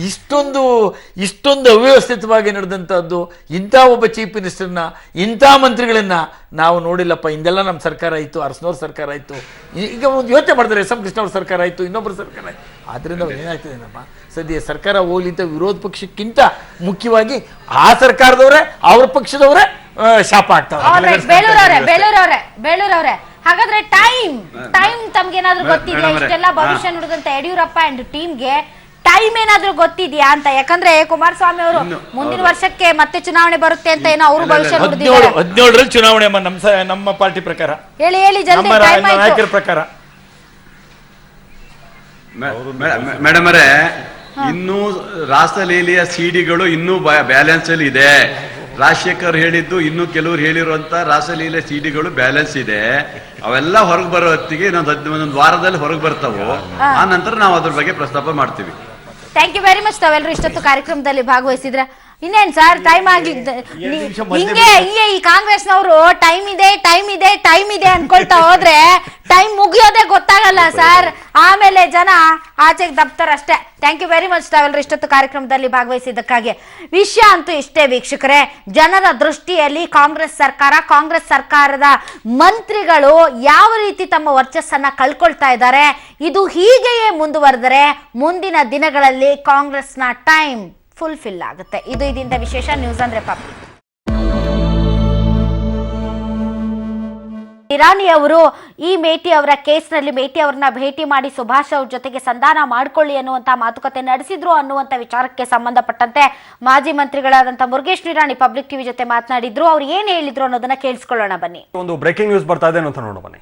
ಇಷ್ಟೊಂದು ಅವ್ಯವಸ್ಥಿತವಾಗಿ ನಡೆದಂಥದ್ದು, ಇಂಥ ಒಬ್ಬ ಚೀಫ್ ಮಿನಿಸ್ಟರ್ನ, ಇಂಥ ಮಂತ್ರಿಗಳನ್ನ ನಾವು ನೋಡಿಲ್ಲಪ್ಪ. ಹಿಂದೆಲ್ಲ ನಮ್ಮ ಸರ್ಕಾರ ಆಯಿತು, ಅರಸನವ್ರ ಸರ್ಕಾರ ಆಯಿತು, ಈಗ ಒಂದು ಯೋಚನೆ ಮಾಡ್ತಾರೆ, ಎಸ್ ಎಂ ಕೃಷ್ಣ ಅವ್ರ ಸರ್ಕಾರ ಆಯಿತು, ಇನ್ನೊಬ್ಬರ ಸರ್ಕಾರ ಆಯಿತು. ಆದ್ರಿಂದ ಅವ್ರು ಏನಾಗ್ತದೆ ನಮ್ಮ ಸದ್ಯ ಸರ್ಕಾರ ಹೋಗ್ಲಿ ಅಂತ ವಿರೋಧ ಪಕ್ಷಕ್ಕಿಂತ ಮುಖ್ಯವಾಗಿ ಆ ಸರ್ಕಾರದವರೇ, ಅವ್ರ ಪಕ್ಷದವರೇ ಶಾಪ ಆಗ್ತಾವೆ. ಬೇಳೂರವ್ರೆ, ಹಾಗಾದ್ರೆ ಟೈಮ್ ತಮ್ಗೇನಾದ್ರೂ ಗೊತ್ತಿದೆಯಾ? ಇಷ್ಟೆಲ್ಲ ಭವಿಷ್ಯ ನುಡಿದಂತ ಯಡಿಯೂರಪ್ಪ ಅಂಡ್ ಟೀಮ್ಗೆ ಟೈಮ್ ಏನಾದ್ರೂ ಗೊತ್ತಿದ್ಯಾ ಅಂತ? ಯಾಕಂದ್ರೆ ಕುಮಾರಸ್ವಾಮಿ ಅವರು ಮುಂದಿನ ವರ್ಷಕ್ಕೆ ಮತ್ತೆ ಚುನಾವಣೆ ಬರುತ್ತೆ ಅಂತ ಏನೋ ಅವರು ಭವಿಷ್ಯ ನುಡಿದಿದ್ದಾರೆ. 17ರಲ್ಲಿ ಚುನಾವಣೆ ನಮ್ಮ ಪಾರ್ಟಿ ಪ್ರಕಾರ. ಹೇಳಿ ಜಲ್ದಿ, ನಾಯಕರ ಪ್ರಕಾರ. ಮೇಡಮ್ ಅವರೇ, ಇನ್ನೂ ರಾಸಲೀಲೆಯ ಸಿಡಿಗಳು ಇನ್ನೂ ಬ್ಯಾಲೆನ್ಸ್ ಅಲ್ಲಿ ಇದೆ. ರಾಜಶೇಖರ್ ಹೇಳಿದ್ದು, ಇನ್ನು ಕೆಲವರು ಹೇಳಿರುವಂತ ರಾಸಲೀಲೆ ಸಿಡಿಗಳು ಬ್ಯಾಲೆನ್ಸ್ ಇದೆ. ಅವೆಲ್ಲ ಹೊರಗೆ ಬರೋ ಹೊತ್ತಿಗೆ ಇನ್ನೊಂದು ವಾರದಲ್ಲಿ ಹೊರಗೆ ಬರ್ತಾವು. ಆ ನಂತರ ನಾವು ಅದ್ರ ಬಗ್ಗೆ ಪ್ರಸ್ತಾಪ ಮಾಡ್ತೀವಿ. Thank you very much. ತಾವೆಲ್ಲರೂ ಇಷ್ಟೊತ್ತು ಕಾರ್ಯಕ್ರಮದಲ್ಲಿ ಭಾಗವಹಿಸಿದ್ರೆ ಇನ್ನೇನ್ ಸರ್, ಟೈಮ್ ಆಗಿದ್ದ ಹಿಂಗೆ ಈ ಕಾಂಗ್ರೆಸ್ನವರು ಟೈಮ್ ಇದೆ ಅನ್ಕೊಳ್ತಾ ಹೋದ್ರೆ ಟೈಮ್ ಮುಗಿಯೋದೇ ಗೊತ್ತಾಗಲ್ಲ ಸರ್. ಆಮೇಲೆ ಜನ ಆಚೆಗೆ ದಪ್ತಾರಷ್ಟೇ. ಥ್ಯಾಂಕ್ ಯು ವೆರಿ ಮಚ್ ತಾವೆಲ್ಲರೂ ಇಷ್ಟೊತ್ತು ಕಾರ್ಯಕ್ರಮದಲ್ಲಿ ಭಾಗವಹಿಸಿದ್ದಕ್ಕಾಗಿ. ವಿಷಯ ಅಂತೂ ಇಷ್ಟೇ ವೀಕ್ಷಕರೇ, ಜನರ ದೃಷ್ಟಿಯಲ್ಲಿ ಕಾಂಗ್ರೆಸ್ ಸರ್ಕಾರದ ಮಂತ್ರಿಗಳು ಯಾವ ರೀತಿ ತಮ್ಮ ವರ್ಚಸ್ಸನ್ನ ಕಳ್ಕೊಳ್ತಾ ಇದ್ದಾರೆ. ಇದು ಹೀಗೆಯೇ ಮುಂದುವರೆದರೆ ಮುಂದಿನ ದಿನಗಳಲ್ಲಿ ಕಾಂಗ್ರೆಸ್ನ ಟೈಮ್ ಫುಲ್ಫಿಲ್ ಆಗುತ್ತೆ. ಇದು ಇದರಿಂದ ವಿಶೇಷ ನ್ಯೂಸ್ ಅಂದ್ರೆ ಪಬ್ಲಿಕ್. ಇರಾನಿ ಅವರು ಈ ಮೇಟಿ ಅವರ ಕೇಸ್ನಲ್ಲಿ ಮೇಟಿ ಅವರನ್ನ ಭೇಟಿ ಮಾಡಿ ಸುಭಾಷ್ ಅವ್ರ ಜೊತೆಗೆ ಸಂಧಾನ ಮಾಡ್ಕೊಳ್ಳಿ ಅನ್ನುವಂತ ಮಾತುಕತೆ ನಡೆಸಿದ್ರು ಅನ್ನುವಂತ ವಿಚಾರಕ್ಕೆ ಸಂಬಂಧಪಟ್ಟಂತೆ ಮಾಜಿ ಮಂತ್ರಿಗಳಾದಂತಹ ಮುರುಗೇಶ್ ನಿರಾಣಿ ಪಬ್ಲಿಕ್ ಟಿವಿ ಜೊತೆ ಮಾತನಾಡಿದ್ರು. ಅವ್ರು ಏನ್ ಹೇಳಿದ್ರು ಅನ್ನೋದನ್ನ ಕೇಳಿಸ್ಕೊಳ್ಳೋಣ ಬನ್ನಿ. ಒಂದು ಬ್ರೇಕಿಂಗ್ ನ್ಯೂಸ್ ಬರ್ತಾ ಇದೆ ಅಂತ ನೋಡೋಣ ಬನ್ನಿ.